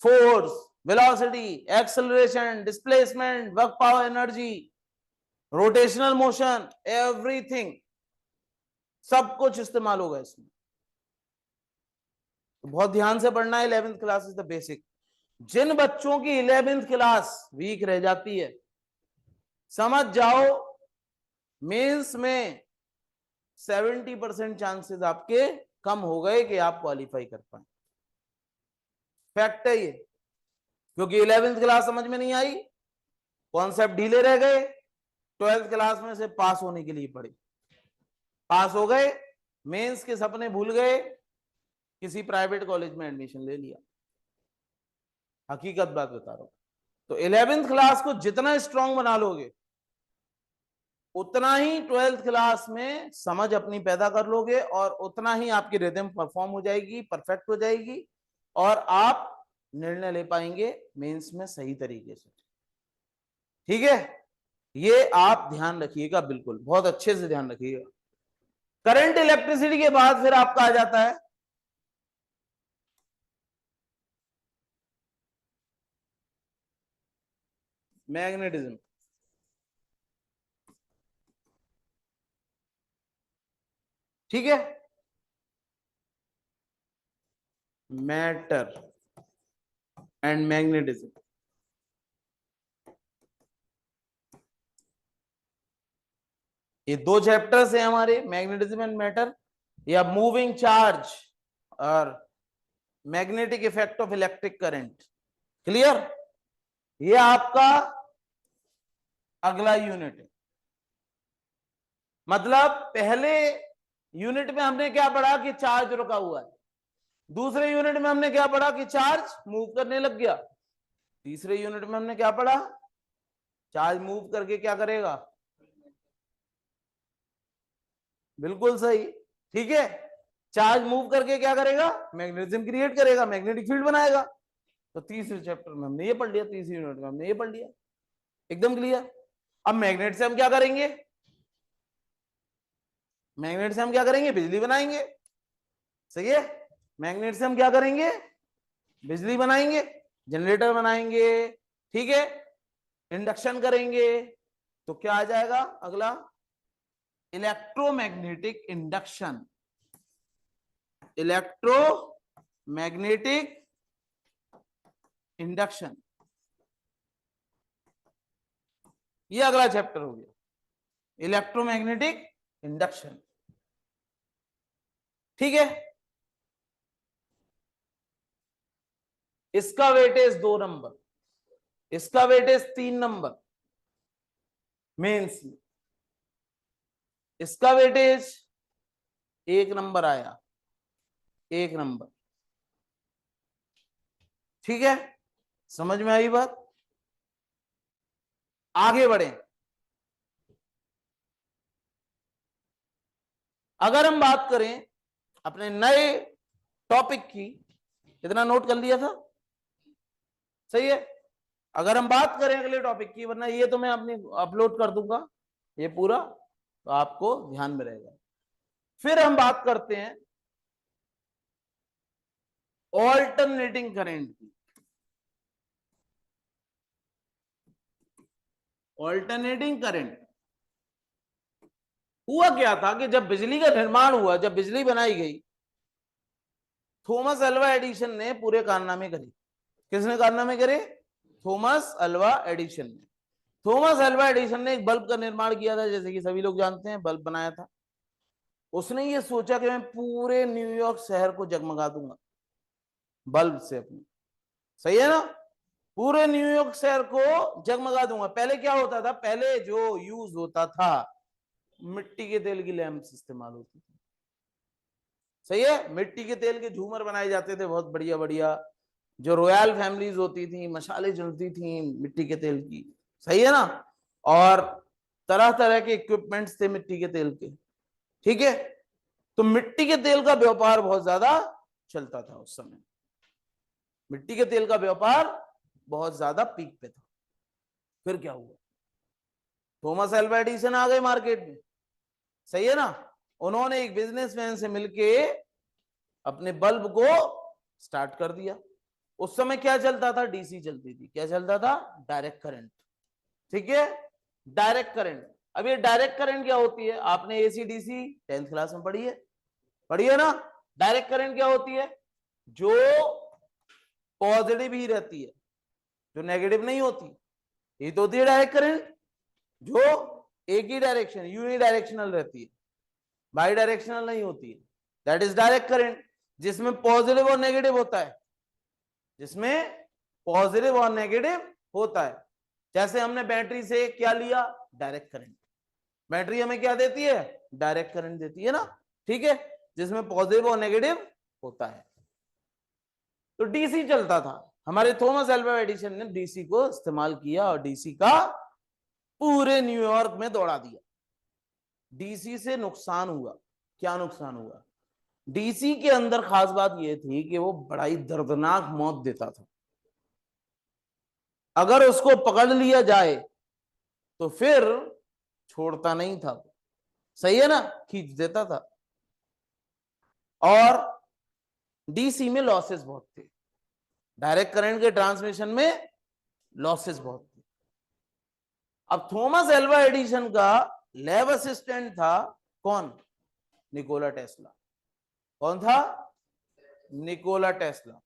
Force, velocity, acceleration, displacement, work power, energy, rotational motion, everything, सब कुछ इस्तेमाल होगा इसमें। तो बहुत ध्यान से पढ़ना है। 11th class is the basic. जिन बच्चों की 11th क्लास वीक रह जाती है, समझ जाओ मेंस में 70% चांसेस आपके कम हो गए कि आप क्वालिफाई कर पाए। फैक्ट है ये, क्योंकि 11th क्लास समझ में नहीं आई, कॉन्सेप्ट ढीले रह गए, 12th क्लास में से पास होने के लिए पढ़े, पास हो गए, मेंस के सपने भूल गए, किसी प्राइवेट कॉलेज में एडमिशन ले लिया। हकीकत बात बता रहा हूं। तो 11th क्लास को जितना स्ट्रांग बना लोगे, उतना ही 12th क्लास में समझ अपनी पैदा कर लोगे, और उतना ही आपकी रिदम परफॉर्म हो जाएगी, परफेक्ट हो जाएगी, और आप निर्णय ले पाएंगे मेंस में सही तरीके से। ठीक है? ये आप ध्यान रखिएगा, बिल्कुल बहुत अच्छे से ध्यान रखिएगा। करंट इलेक्ट्रिसिटी के बाद फिर आपका आ जाता है मैग्नेटिज्म। ठीक है? मैटर एंड मैग्नेटिज्म, ये दो चैप्टर्स हैं हमारे, मैग्नेटिज्म एंड मैटर, या मूविंग चार्ज और magnetic effect of electric current. Clear? ये आपका अगला यूनिट है। मतलब पहले यूनिट में हमने क्या पढ़ा कि चार्ज रुका हुआ है, दूसरे यूनिट में हमने क्या पढ़ा कि चार्ज मूव करने लग गया। तीसरे यूनिट में हमने क्या पढ़ा? चार्ज मूव करके क्या करेगा? बिल्कुल सही, ठीक है। चार्ज मूव करके क्या करेगा? मैग्नेटिज्म क्रिएट करेगा, मैग्नेटिक फील्ड बनाएगा। तो तीसरे चैप्टर में हमने ये पढ़ लिया, तीसरी यूनिट में हमने ये पढ़ लिया, एकदम क्लियर। अब मैग्नेट से हम क्या करेंगे? मैग्नेट से हम क्या करेंगे? बिजली बनाएंगे, सही है। मैग्नेट से हम क्या करेंगे? बिजली बनाएंगे, जनरेटर बनाएंगे, ठीक है, इंडक्शन करेंगे। तो क्या आ जाएगा अगला? इलेक्ट्रोमैग्नेटिक इंडक्शन, इलेक्ट्रोमैग्नेटिक इंडक्शन, ये अगला चैप्टर हो गया, इलेक्ट्रोमैग्नेटिक इंडक्शन, ठीक है। इसका वेटेज 2 नंबर, इसका वेटेज 3 नंबर मेंस में, इसका वेटेज 1 नंबर आया, 1 नंबर, ठीक है। समझ में आई बात? आगे बढ़े। अगर हम बात करें अपने नए टॉपिक की, इतना नोट कर लिया था, सही है। अगर हम बात करें अगले टॉपिक की, वरना ये तो मैं अपनी अपलोड कर दूंगा ये पूरा, तो आपको ध्यान में रहेगा। फिर हम बात करते हैं ऑल्टरनेटिंग करंट की। ऑल्टरनेटिंग करंट हुआ क्या था कि जब बिजली का निर्माण हुआ, जब बिजली बनाई गई, थॉमस अल्वा एडिसन ने पूरे कारनामे करे। किसने कारनामे करे? थॉमस अल्वा एडिसन ने। थॉमस अल्वा एडिसन ने एक बल्ब का निर्माण किया था, जैसे कि सभी लोग जानते हैं, बल्ब बनाया था। उसने ये सोचा कि मैं पूरे न्यूयॉर्क शहर को जगमगा दूंगा बल्ब से अपने, सही है ना, पूरे न्यूयॉर्क शहर को जगमगा दूंगा। पहले क्या होता था? पहले जो यूज होता था, मिट्टी के तेल की लैंप्स इस्तेमाल होती थी, सही है। मिट्टी के तेल के झूमर बनाए जाते थे, बहुत बढ़िया बढ़िया। जो रॉयल फैमिलीज होती थी, मशाले जलती थी मिट्टी के तेल की, सही है ना। और तरह तरह के इक्विपमेंट्स थे मिट्टी के तेल के, ठीक है। तो मिट्टी के तेल का व्यापार बहुत ज्यादा चलता था उस समय, मिट्टी के तेल का व्यापार बहुत ज्यादा पीक पे था। फिर क्या हुआ? थॉमस अल्वा एडिसन आ गए मार्केट में, सही है ना। उन्होंने एक बिजनेसमैन से मिलके अपने बल्ब को स्टार्ट कर दिया। उस समय क्या चलता था? डीसी चलती थी। क्या चलता था? डायरेक्ट करंट, ठीक है, डायरेक्ट करंट। अब ये डायरेक्ट करंट क्या होती है? आपने एसी डीसी 10th क्लास में पढ़ी है, पढ़ी है ना। डायरेक्ट करंट क्या होती है? जो पॉजिटिव ही रहती है, जो नेगेटिव नहीं होती, ये तो होती है डायरेक्ट करंट। जो एक ही डायरेक्शन, यूनिडायरेक्शनल रहती है, बाई डायरेक्शनल नहीं होती है, दैट इज डायरेक्ट करंट। जिसमें पॉजिटिव और नेगेटिव होता है, जिसमें पॉजिटिव और नेगेटिव होता है। जैसे हमने बैटरी से क्या लिया? Direct current. बैटरी हमें क्या देती है? डायरेक्ट करंट देती है ना, ठीक है, जिसमें पॉजिटिव और नेगेटिव होता है। तो डीसी चलता था। हमारे थॉमस अल्वा एडिसन ने डीसी को इस्तेमाल किया और डीसी का पूरे न्यूयॉर्क में दौड़ा दिया। डीसी से नुकसान हुआ। क्या नुकसान हुआ? डीसी के अंदर खास बात यह थी कि वो बड़ा ही दर्दनाक मौत देता था। अगर उसको पकड़ लिया जाए तो फिर छोड़ता नहीं था, सही है ना, खींच देता था। और डीसी में लॉसेस बहुत थे, डायरेक्ट करंट के ट्रांसमिशन में लॉसेस बहुत थे। अब थॉमस अल्वा एडिसन का लैब असिस्टेंट था कौन? Nikola Tesla. कौन था? Nikola Tesla.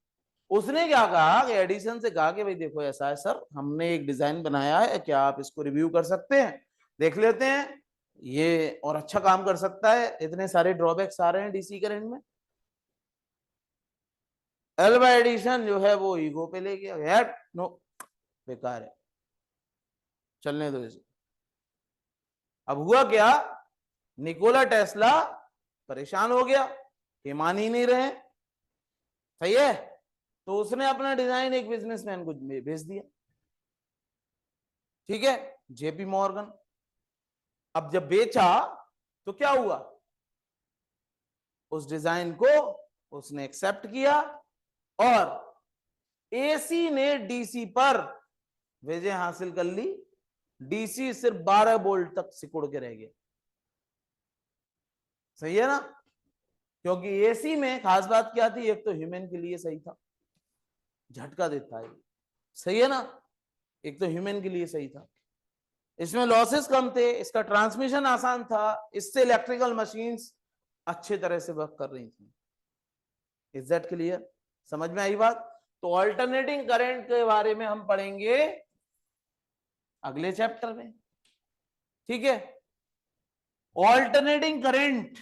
उसने क्या कहा कि एडिसन से कहा कि भाई देखो ऐसा है सर, हमने एक डिजाइन बनाया है, क्या आप इसको रिव्यू कर सकते हैं, देख लेते हैं, ये और अच्छा काम कर सकता है, इतने सारे ड्रॉबैक्स आ रहे हैं डीसी करंट में। अल्वा एडिसन जो है वो ईगो पे ले गया, यार नो, बेकार है, चलने दो इसे। अब हुआ क्या? निकोला टेस्ला परेशान हो गया, ये मान ही नहीं रहे, सही है। तो उसने अपना डिजाइन एक बिजनेसमैन को भेज दिया, ठीक है, जेपी मॉर्गन। अब जब बेचा तो क्या हुआ, उस डिजाइन को उसने एक्सेप्ट किया और एसी ने डीसी पर विजय हासिल कर ली। डीसी सिर्फ 12 वोल्ट तक सिकुड़ के रह गया। सही है ना, क्योंकि एसी में खास बात क्या थी, एक तो ह्यूमन के लिए सही था, झटका देता है, सही है ना, एक तो ह्यूमन के लिए सही था, इसमें लॉसेस कम थे, इसका ट्रांसमिशन आसान था, इससे इलेक्ट्रिकल मशीन्स अच्छे तरह से वर्क कर रही थी। इज दैट क्लियर, समझ में आई बात। तो ऑल्टरनेटिंग करंट के बारे में हम पढ़ेंगे अगले चैप्टर में, ठीक है। ऑल्टरनेटिंग करंट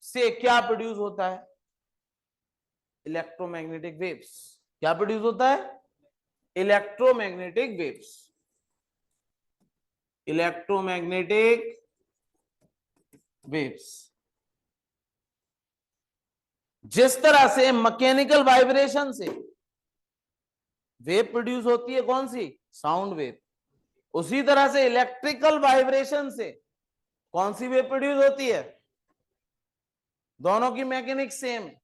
से क्या प्रोड्यूस होता है, इलेक्ट्रोमैग्नेटिक वेव्स। क्या प्रोड्यूस होता है, इलेक्ट्रोमैग्नेटिक वेव्स। इलेक्ट्रोमैग्नेटिक वेव्स जिस तरह से मैकेनिकल वाइब्रेशन से वेव प्रोड्यूस होती है, कौन सी, साउंड वेव, उसी तरह से इलेक्ट्रिकल वाइब्रेशन से कौन सी वेव प्रोड्यूस होती है। दोनों की मैकेनिक सेम है,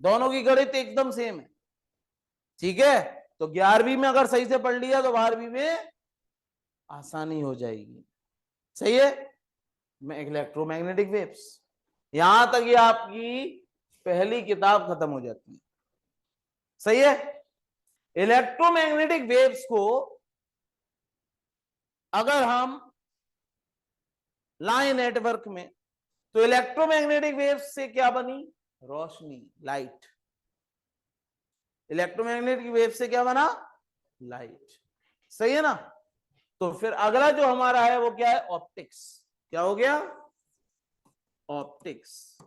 दोनों की गणित एकदम सेम है, ठीक है। तो 11वीं में अगर सही से पढ़ लिया तो 12वीं में आसानी हो जाएगी, सही है। इलेक्ट्रोमैग्नेटिक वेव्स, यहां तक ये आपकी पहली किताब खत्म हो जाती है, सही है। इलेक्ट्रोमैग्नेटिक वेव्स को अगर हम लाए नेटवर्क में, तो इलेक्ट्रोमैग्नेटिक वेव्स से क्या बनी, रोशनी, लाइट। इलेक्ट्रोमैग्नेटिक वेव से क्या बना, लाइट, सही है ना। तो फिर अगला जो हमारा है वो क्या है, ऑप्टिक्स। क्या हो गया, ऑप्टिक्स।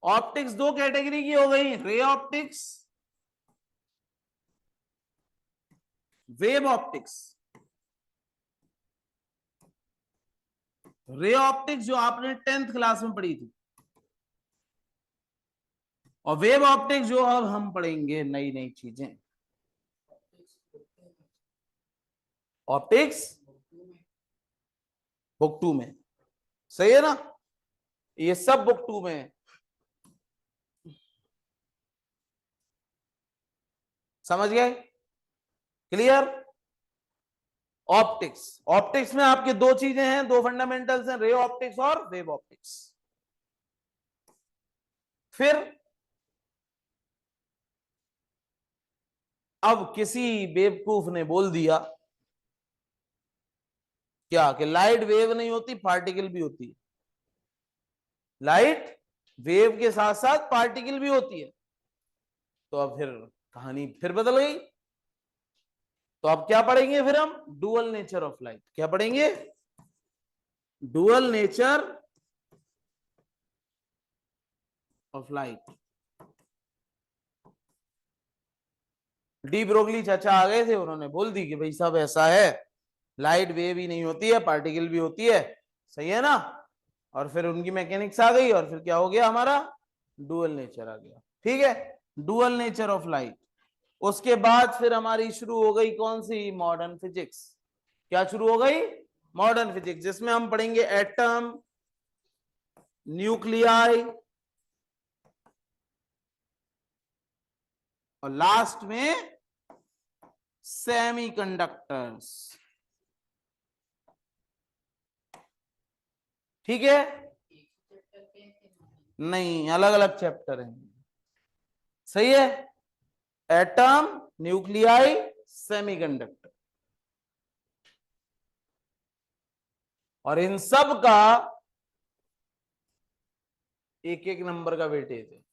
ऑप्टिक्स दो कैटेगरी की हो गई, ray optics, wave optics. Ray optics जो आपने 10th क्लास में पढ़ी थी, और वेव ऑप्टिक्स जो अब हम पढ़ेंगे नई नई चीजें। ऑप्टिक्स बुक 2 में, सही है ना, ये सब बुक 2 में है, समझ गए, क्लियर। ऑप्टिक्स, ऑप्टिक्स में आपके दो चीजें हैं, दो फंडामेंटल्स हैं, रे ऑप्टिक्स और वेव ऑप्टिक्स। फिर अब किसी बेवकूफ ने बोल दिया क्या, कि लाइट वेव नहीं होती, पार्टिकल भी होती है। लाइट वेव के साथ साथ पार्टिकल भी होती है। तो अब फिर कहानी फिर बदल गई। तो अब क्या पढ़ेंगे फिर हम, डुअल नेचर ऑफ लाइट। क्या पढ़ेंगे, dual nature of light. De Broglie चाचा आ गए थे, उन्होंने बोल दी कि भाई साहब ऐसा है, लाइट वेव ही नहीं होती है, पार्टिकल भी होती है, सही है ना। और फिर उनकी मैकेनिक्स आ गई, और फिर क्या हो गया हमारा, डुअल नेचर आ गया, ठीक है, डुअल नेचर ऑफ लाइट। उसके बाद फिर हमारी शुरू हो गई कौन सी, मॉडर्न फिजिक्स। क्या शुरू हो गई, मॉडर्न फिजिक्स, जिसमें हम पढ़ेंगे एटम, न्यूक्लियाई, और लास्ट में सेमीकंडक्टर्स, ठीक है। नहीं, अलग अलग चैप्टर हैं, सही है। एटम, न्यूक्लियाई, सेमीकंडक्टर, और इन सब का एक एक नंबर का वेटेज है,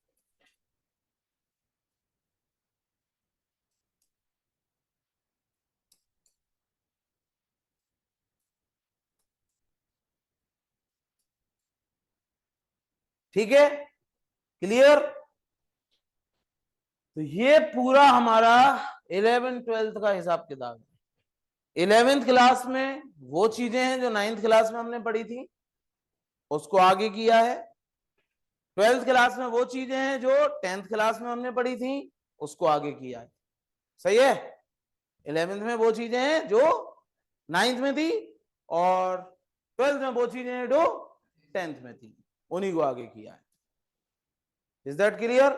ठीक है, क्लियर। तो ये पूरा हमारा 11th-12th का हिसाब किताब है। 11th क्लास में वो चीजें हैं जो 9th क्लास में हमने पढ़ी थी, उसको आगे किया है। ट्वेल्थ क्लास में वो चीजें हैं जो 10th क्लास में हमने पढ़ी थी, उसको आगे किया है, सही है। 11th में वो चीजें हैं जो 9th में थी, और 12th में वो चीजें हैं जो 10th में थी, उन्हीं को आगे किया है। Is that clear?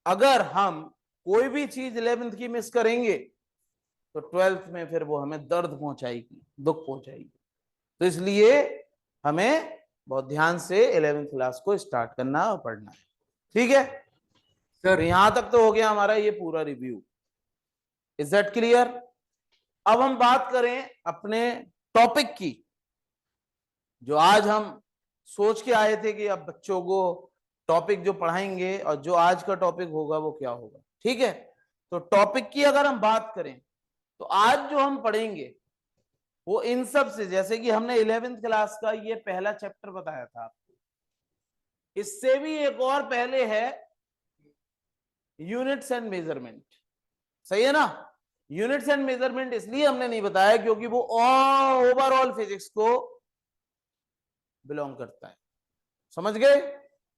अगर हम कोई भी चीज 11th की मिस करेंगे तो 12th में फिर वो हमें दर्द पहुंचाएगी, दुख पहुंचाएगी। तो इसलिए हमें बहुत ध्यान से 11th क्लास को स्टार्ट करना और पढ़ना है, ठीक है। सर तो यहां तक तो हो गया हमारा ये पूरा रिव्यू। Is that clear? अब हम बात करें अपने टॉपिक की, जो आज हम सोच के आए थे कि अब बच्चों को टॉपिक जो पढ़ाएंगे और जो आज का टॉपिक होगा वो क्या होगा, ठीक है। तो टॉपिक की अगर हम बात करें तो आज जो हम पढ़ेंगे वो इन सब से, जैसे कि हमने 11th क्लास का ये पहला चैप्टर बताया था आपको, इससे भी एक और पहले है यूनिट्स एंड मेजरमेंट, सही है ना। यूनिट्स एंड मेजरमेंट इसलिए हमने नहीं बताया क्योंकि वो ओवरऑल फिजिक्स को बिलोंग करता है, समझ गए।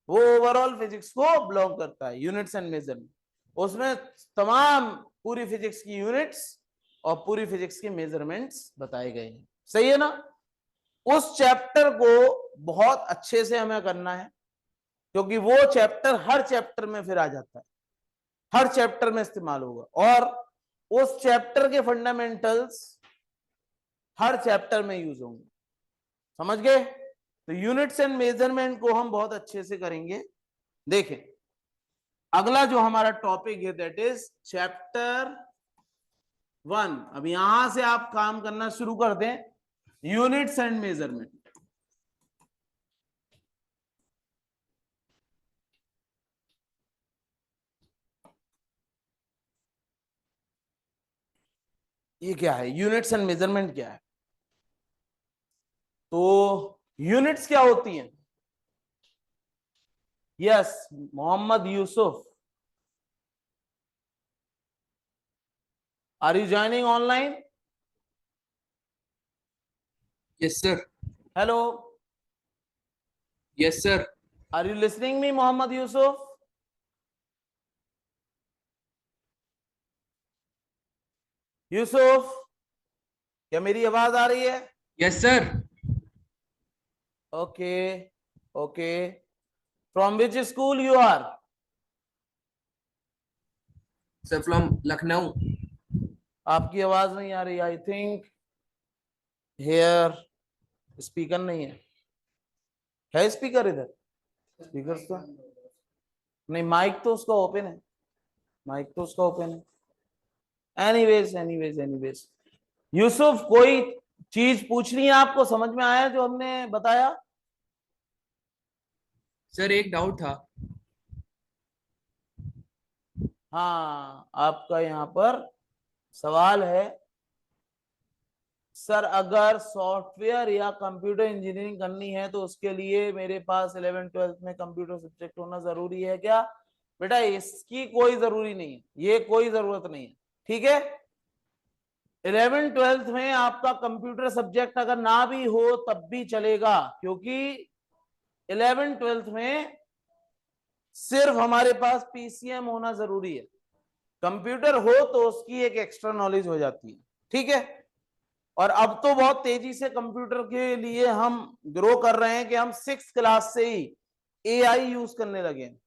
वो ओवरऑल फिजिक्स को बिलोंग करता है, यूनिट्स एंड मेजरमेंट। उसमें तमाम पूरी फिजिक्स की यूनिट्स और पूरी फिजिक्स के मेजरमेंट्स बताए गए हैं, सही है ना। उस चैप्टर को बहुत अच्छे से हमें करना है क्योंकि वो चैप्टर हर चैप्टर में फिर आ जाता है, हर चैप्टर में इस्तेमाल होगा, और उस चैप्टर के फंडामेंटल्स हर चैप्टर में यूज होंगे, समझ गए। तो यूनिट्स एंड मेजरमेंट को हम बहुत अच्छे से करेंगे। देखें, अगला जो हमारा टॉपिक है दैट इज चैप्टर 1। अब यहां से आप काम करना शुरू कर दें, यूनिट्स एंड मेजरमेंट। ये क्या है, यूनिट्स एंड मेजरमेंट क्या है? तो यूनिट्स क्या होती हैं? Yes, Mohammad Yusuf, are you joining online? Yes sir. Hello, yes sir. Are you listening me Mohammad Yusuf? Yusuf, क्या मेरी आवाज आ रही है? Yes sir. Okay, okay. From which school you are? Sir from Lucknow. आपकी आवाज नहीं आ रही, आई थिंक हेयर स्पीकर नहीं है स्पीकर इधर? स्पीकर तो नहीं, माइक तो उसका ओपन है, माइक तो उसका ओपन है। एनीवेज एनीवेज एनीवेज, यूसुफ, कोई चीज पूछनी है आपको, समझ में आया जो हमने बताया? सर एक डाउट था। हाँ, आपका यहाँ पर सवाल है, सर अगर सॉफ्टवेयर या कंप्यूटर इंजीनियरिंग करनी है तो उसके लिए मेरे पास 11th-12th में कंप्यूटर सब्जेक्ट होना जरूरी है क्या? बेटा इसकी कोई जरूरी नहीं है, ये कोई जरूरत नहीं है, ठीक है। 11th-12th में आपका कंप्यूटर सब्जेक्ट अगर ना भी हो तब भी चलेगा, क्योंकि 11th-12th में सिर्फ हमारे पास पीसीएम होना जरूरी है। कंप्यूटर हो तो उसकी एक एक्स्ट्रा नॉलेज हो जाती है, ठीक है। और अब तो बहुत तेजी से कंप्यूटर के लिए हम ग्रो कर रहे हैं कि हम 6th क्लास से ही एआई यूज करने लगे हैं,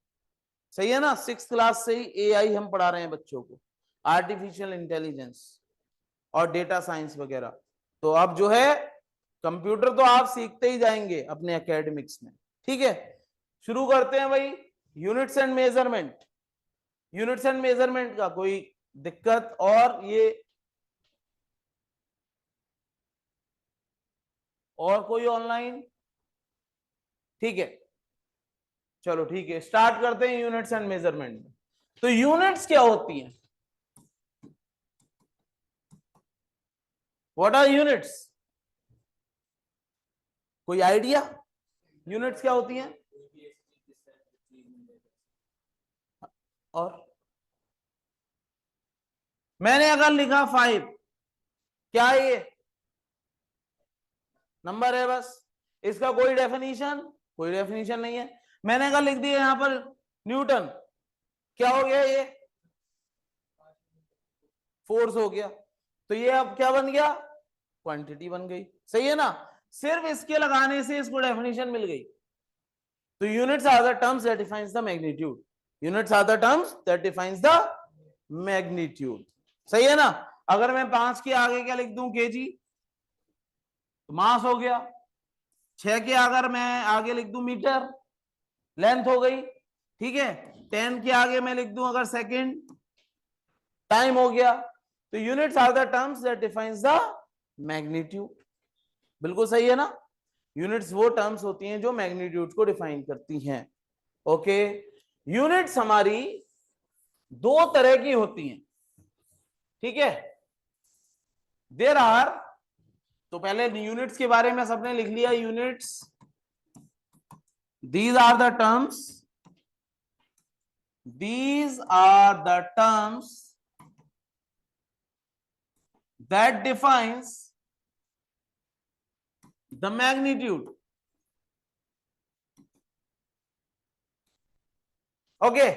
सही है ना। 6th क्लास से ही एआई हम पढ़ा रहे हैं बच्चों को, आर्टिफिशियल इंटेलिजेंस और डेटा साइंस वगैरह। तो अब जो है कंप्यूटर तो आप सीखते ही जाएंगे अपने एकेडमिक्स में, ठीक है। शुरू करते हैं भाई, units and measurement. Units and measurement का कोई दिक्कत? और ये और कोई ऑनलाइन? ठीक है, चलो ठीक है, स्टार्ट करते हैं यूनिट्स एंड मेजरमेंट। तो यूनिट्स क्या होती हैं? What are units? कोई आइडिया यूनिट्स क्या होती हैं? और मैंने अगर लिखा 5, क्या ये नंबर है बस? इसका कोई डेफिनेशन? कोई डेफिनेशन नहीं है। मैंने कहा लिख दिया यहां पर न्यूटन, क्या हो गया ये फोर्स हो गया, तो ये अब क्या बन गया क्वांटिटी बन गई, सही है ना। सिर्फ इसके लगाने से इसको डेफिनेशन मिल गई। तो units are the terms that defines the magnitude, units are the terms that defines the magnitude, सही है ना। अगर मैं 5 के आगे क्या लिख दूं केजी, तो मास हो गया। 6 के अगर मैं आगे लिख दूं मीटर, लेंथ हो गई, ठीक है। 10 के आगे मैं लिख दूं अगर सेकंड, टाइम हो गया। तो units are the terms that defines the magnitude, बिल्कुल सही है ना। यूनिट्स वो टर्म्स होती हैं जो मैग्नीट्यूड को डिफाइन करती हैं। ओके, यूनिट्स हमारी दो तरह की होती हैं, ठीक है। देयर आर, तो पहले यूनिट्स के बारे में सबने लिख लिया, units, these are the terms, these are the terms that defines the magnitude. Okay,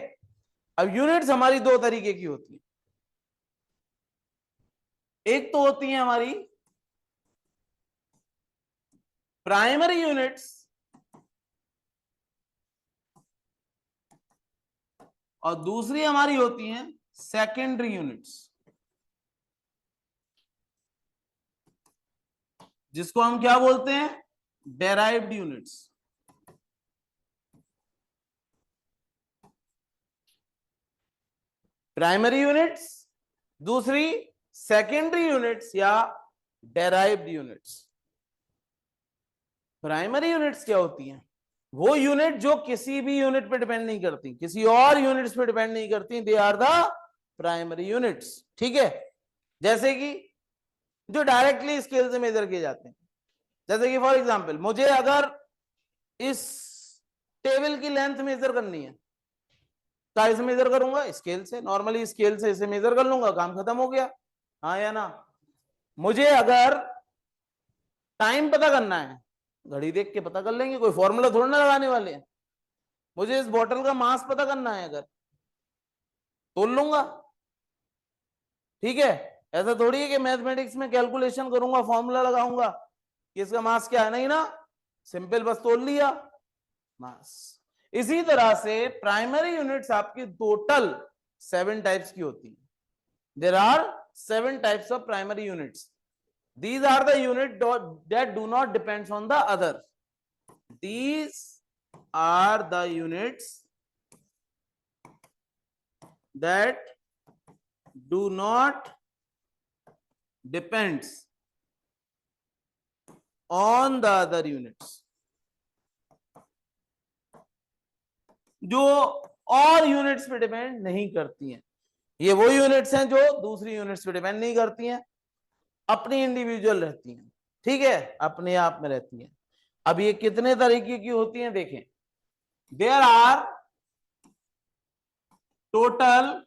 अब यूनिट्स हमारी दो तरीके की होती है। एक तो होती है हमारी प्राइमरी यूनिट्स, और दूसरी हमारी होती हैं सेकेंडरी यूनिट्स, जिसको हम क्या बोलते हैं डेराइव्ड यूनिट्स। प्राइमरी यूनिट्स, दूसरी सेकेंडरी यूनिट्स या डेराइव्ड यूनिट्स। प्राइमरी यूनिट्स क्या होती हैं, वो यूनिट जो किसी भी यूनिट पे डिपेंड नहीं करती, किसी और यूनिट्स पे डिपेंड नहीं करती, they are the primary units, ठीक है। जैसे कि जो डायरेक्टली स्केल से मेजर किए जाते हैं, जैसे कि फॉर एग्जांपल मुझे अगर इस टेबल की लेंथ मेजर करनी है, तो इसे मेजर करूंगा स्केल से, नॉर्मली स्केल से इसे मेजर कर लूंगा, काम खत्म हो गया, हाँ या ना। मुझे अगर टाइम पता करना है, घड़ी देख के पता कर लेंगे, कोई फॉर्मूला थोड़ा ना लगाने वाले हैं। मुझे इस बोतल का मास पता करना है, अगर तोल लूंगा, ठीक है। ऐसा थोड़ी है कि मैथमेटिक्स में कैलकुलेशन करूंगा, फॉर्मूला लगाऊंगा कि इसका मास क्या है, नहीं ना, सिंपल बस तोल लिया मास। इसी तरह से प्राइमरी यूनिट्स आपकी टोटल 7 टाइप्स की होती है। There are 7 types of primary units. These are the unit that do not depends on the other. These are the units that do not depends on the other units. जो और units पे depend नहीं करती हैं, ये वो units हैं जो दूसरी यूनिट्स पे डिपेंड नहीं करती हैं, अपनी इंडिविजुअल रहती हैं, ठीक है, अपने आप में रहती हैं। अब ये कितने तरीके की होती हैं देखें। There are total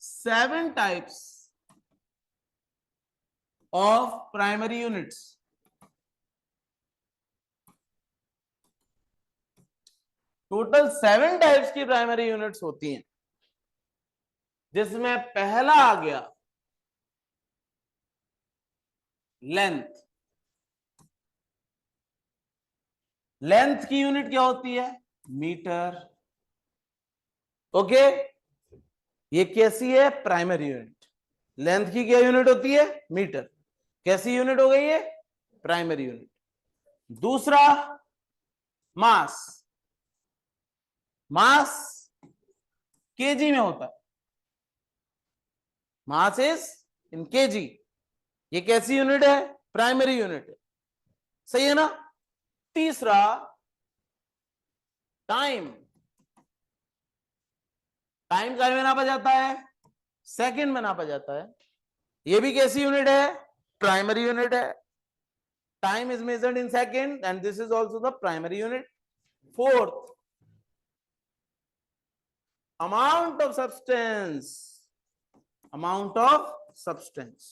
7 types of primary units. Total 7 types की प्राइमरी यूनिट्स होती हैं, जिसमें पहला आ गया लेंथ। लेंथ की यूनिट क्या होती है मीटर, ओके। ये कैसी है प्राइमरी यूनिट, लेंथ की क्या यूनिट होती है मीटर, कैसी यूनिट हो गई है प्राइमरी यूनिट। दूसरा मास, मास केजी में होता है, मास इज इन केजी, ये कैसी यूनिट है प्राइमरी यूनिट है, सही है ना। तीसरा टाइम, टाइम का में नापा जाता है, सेकंड में नापा जाता है, ये भी कैसी यूनिट है प्राइमरी यूनिट है। Time is measured in second and this is also the primary unit. Fourth amount of substance, amount of substance,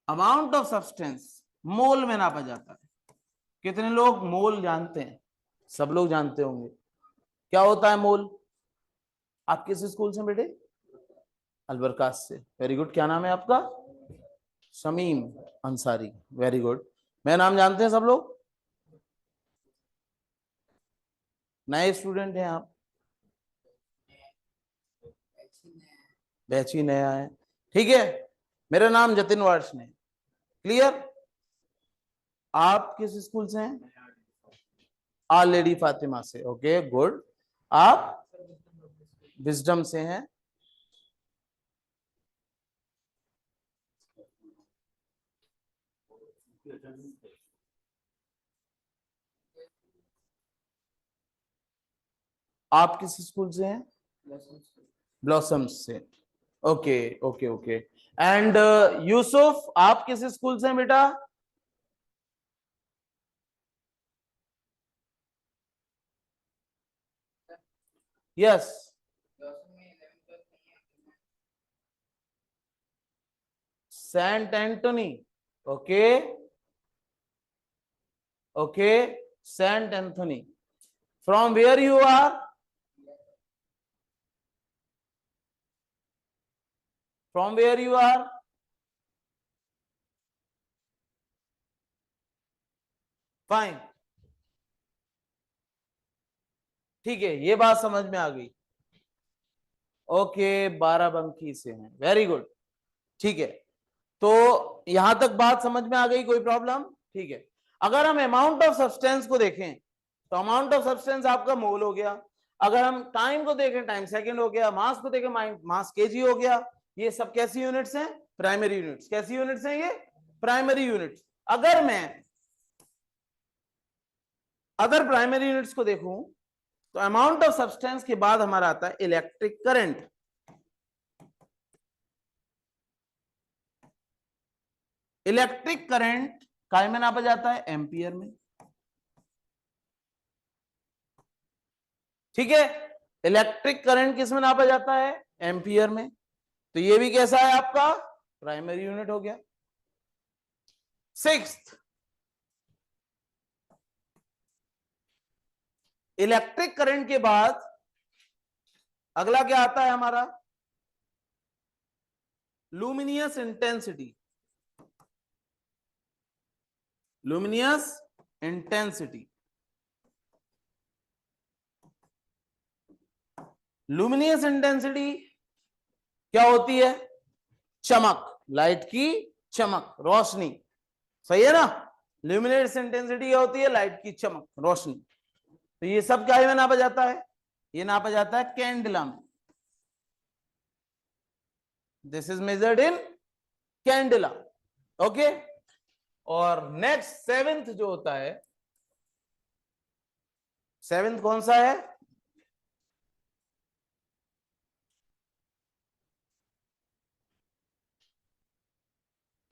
amount of substance मोल में नापा जाता है, कितने लोग मोल जानते हैं? सब लोग जानते होंगे। क्या होता है मोल? आप किस स्कूल से बेटे? अलबरकास से। Very good. क्या नाम है आपका? शमीम अंसारी। Very good. मेरा नाम जानते हैं सब लोग? नए स्टूडेंट हैं आप? बैच ही नया है, ठीक है। मेरा नाम जतिन वार्ष्णेय। क्लियर? आप किस स्कूल से हैं? आल लेडी फातिमा से। Okay good. आप विजडम से हैं। आप किस स्कूल से हैं? ब्लॉसम्स से। Okay okay okay. And Yusuf, आप किस स्कूल से हैं बेटा? Yes. Saint Antony. Okay okay. Saint Anthony. From where you are? From where you are? Fine, ठीक है, ये बात समझ में आ गई। ओके, बाराबंकी से हैं। वेरी गुड, ठीक है। तो यहां तक बात समझ में आ गई, कोई प्रॉब्लम? ठीक है। अगर हम अमाउंट ऑफ सब्सटेंस को देखें तो अमाउंट ऑफ सब्सटेंस आपका मोल हो गया। अगर हम टाइम को देखें, टाइम सेकंड हो गया। मास को देखें, मास केजी हो गया। ये सब कैसी यूनिट्स हैं? Primary units. कैसी यूनिट्स हैं ये? Primary units. अगर मैं अदर प्राइमरी यूनिट्स को देखूं तो अमाउंट ऑफ सब्सटेंस के बाद हमारा आता है इलेक्ट्रिक करंट। इलेक्ट्रिक करंट काय में नापा जाता है? एम्पियर में। ठीक है, इलेक्ट्रिक करंट किस में नापा जाता है? एम्पियर में। तो ये भी कैसा है आपका? प्राइमरी यूनिट हो गया। सिक्स्थ, इलेक्ट्रिक करंट के बाद अगला क्या आता है हमारा? Luminous intensity. Luminous intensity. Luminous intensity क्या होती है? चमक, लाइट की चमक, रोशनी। सही है ना? ल्यूमिनेस इंटेंसिटी क्या होती है? लाइट की चमक, रोशनी। तो ये सब क्या में नापा जाता है? ये नापा जाता है कैंडला में। This is measured in candela. Okay. और नेक्स्ट सेवेंथ जो होता है, सेवेंथ कौन सा है?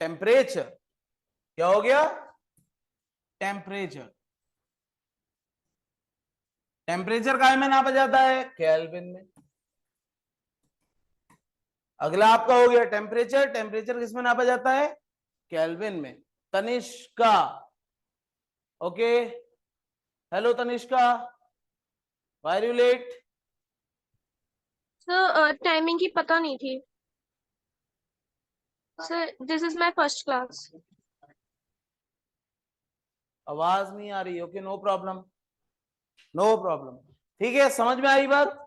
टेम्परेचर। क्या हो गया? टेम्परेचर। टेम्परेचर काय में नापा जाता है? केल्विन में। अगला आपका हो गया टेम्परेचर। टेम्परेचर किस में नापा जाता है? केल्विन में। Tanishka. Okay, hello Tanishka, why are you late? Sir timing की पता नहीं थी सर। This is my first class. आवाज नहीं आ रही। Okay, no problem, no problem. ठीक है, समझ में आई बात?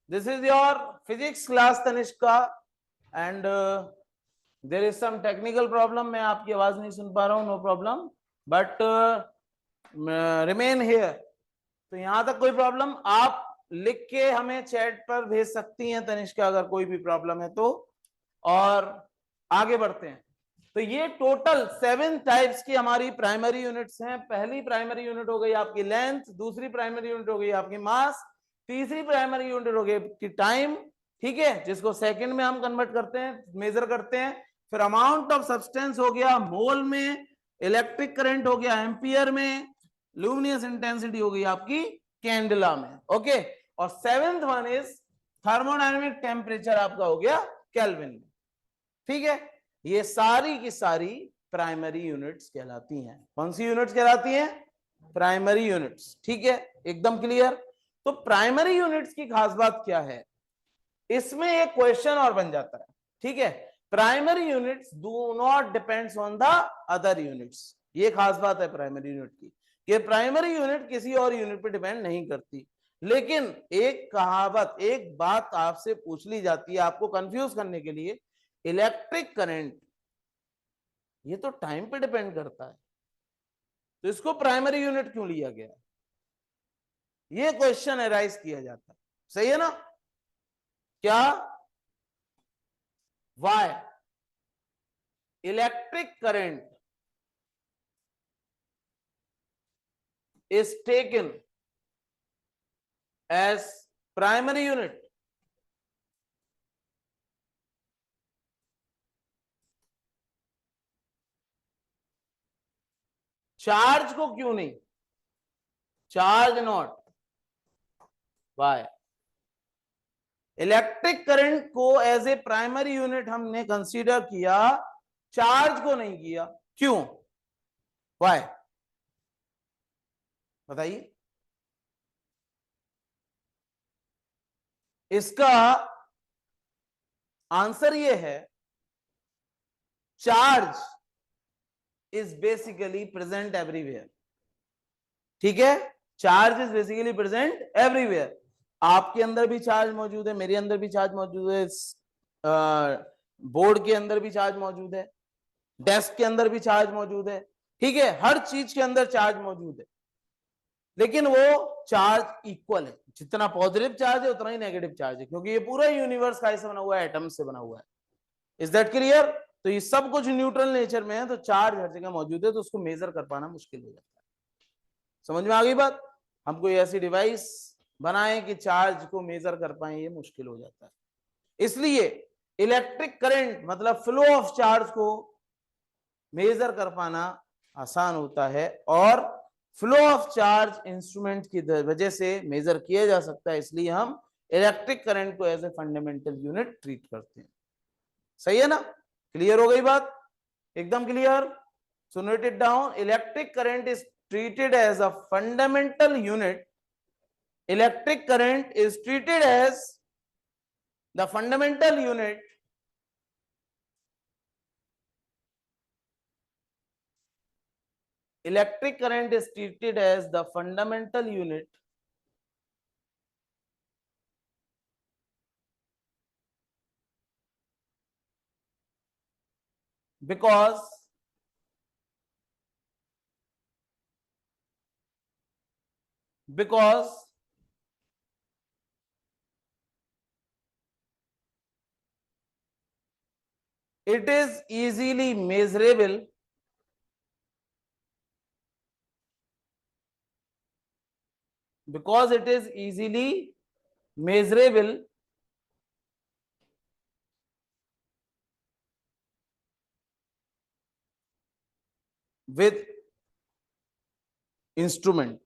This is your physics class Tanishka, and there is some technical problem. मैं आपकी आवाज नहीं सुन पा रहा हूं, no problem, but remain here. तो यहां तक कोई प्रॉब्लम? आप लिख के हमें चैट पर भेज सकती हैं तनिष्का, अगर कोई भी प्रॉब्लम है तो। और आगे बढ़ते हैं। तो ये टोटल 7 टाइप्स की हमारी प्राइमरी यूनिट्स हैं। पहली प्राइमरी यूनिट हो गई आपकी लेंथ, दूसरी प्राइमरी यूनिट हो गई आपकी मास, तीसरी प्राइमरी यूनिट हो गई की टाइम, ठीक है, जिसको सेकंड में हम कन्वर्ट करते हैं, मेजर करते हैं। फिर अमाउंट ऑफ सब्सटेंस हो गया मोल में, इलेक्ट्रिक करंट हो गया एम्पियर में, लुमिनियस इंटेंसिटी हो गई आपकी कैंडला में। ओके, और seventh one is thermodynamic temperature आपका हो गया केल्विन में। ठीक है, ये सारी की सारी प्राइमरी यूनिट्स कहलाती हैं। कौन सी यूनिट्स कहलाती हैं? Primary units. ठीक है, एकदम क्लियर। तो प्राइमरी यूनिट्स की खास बात क्या है, इसमें एक क्वेश्चन और बन जाता है। ठीक है, primary units do not depends on the other units. ये खास बात है प्राइमरी यूनिट की, कि प्राइमरी यूनिट किसी और यूनिट पे डिपेंड नहीं करती। लेकिन एक कहावत, एक बात आपसे पूछ ली जाती है आपको कंफ्यूज करने के लिए, इलेक्ट्रिक करंट ये तो टाइम पे डिपेंड करता है, तो इसको प्राइमरी यूनिट क्यों लिया गया, ये क्वेश्चन अराइज किया जाता है। सही है ना? क्या why electric current is taken as primary unit? Charge को क्यों नहीं? Charge not, why? Electric current को एज ए प्राइमरी यूनिट हमने कंसीडर किया, चार्ज को नहीं किया, क्यों? वाई? बताइए। इसका आंसर ये है, charge is basically present everywhere. ठीक है, charge is basically present everywhere. आपके अंदर भी चार्ज मौजूद है, मेरे अंदर भी चार्ज मौजूद है, बोर्ड के अंदर भी चार्ज मौजूद है, डेस्क के अंदर भी चार्ज मौजूद है। ठीक है, हर चीज के अंदर चार्ज मौजूद है, लेकिन वो चार्ज इक्वल है। जितना पॉजिटिव चार्ज है उतना ही नेगेटिव चार्ज है, क्योंकि ये पूरा यूनिवर्स कैसे बना हुआ है? एटम से बना हुआ है। Is that clear? तो ये सब कुछ न्यूट्रल नेचर में है, तो चार्ज हर जगह मौजूद है, तो उसको मेजर कर पाना मुश्किल हो जाता है। समझ में आ गई बात? हम कोई ऐसी डिवाइस बनाएं कि चार्ज को मेजर कर पाए, ये मुश्किल हो जाता है। इसलिए इलेक्ट्रिक करंट मतलब फ्लो ऑफ चार्ज को मेजर कर पाना आसान होता है, और फ्लो ऑफ चार्ज इंस्ट्रूमेंट की वजह से मेजर किया जा सकता है। इसलिए हम इलेक्ट्रिक करंट को as a fundamental unit treat करते हैं। सही है ना? क्लियर हो गई बात? एकदम clear. So note it down, electric current is treated as a fundamental unit. Electric current is treated as the fundamental unit electric current is treated as the fundamental unit because it is easily measurable because it is easily measurable with instrument,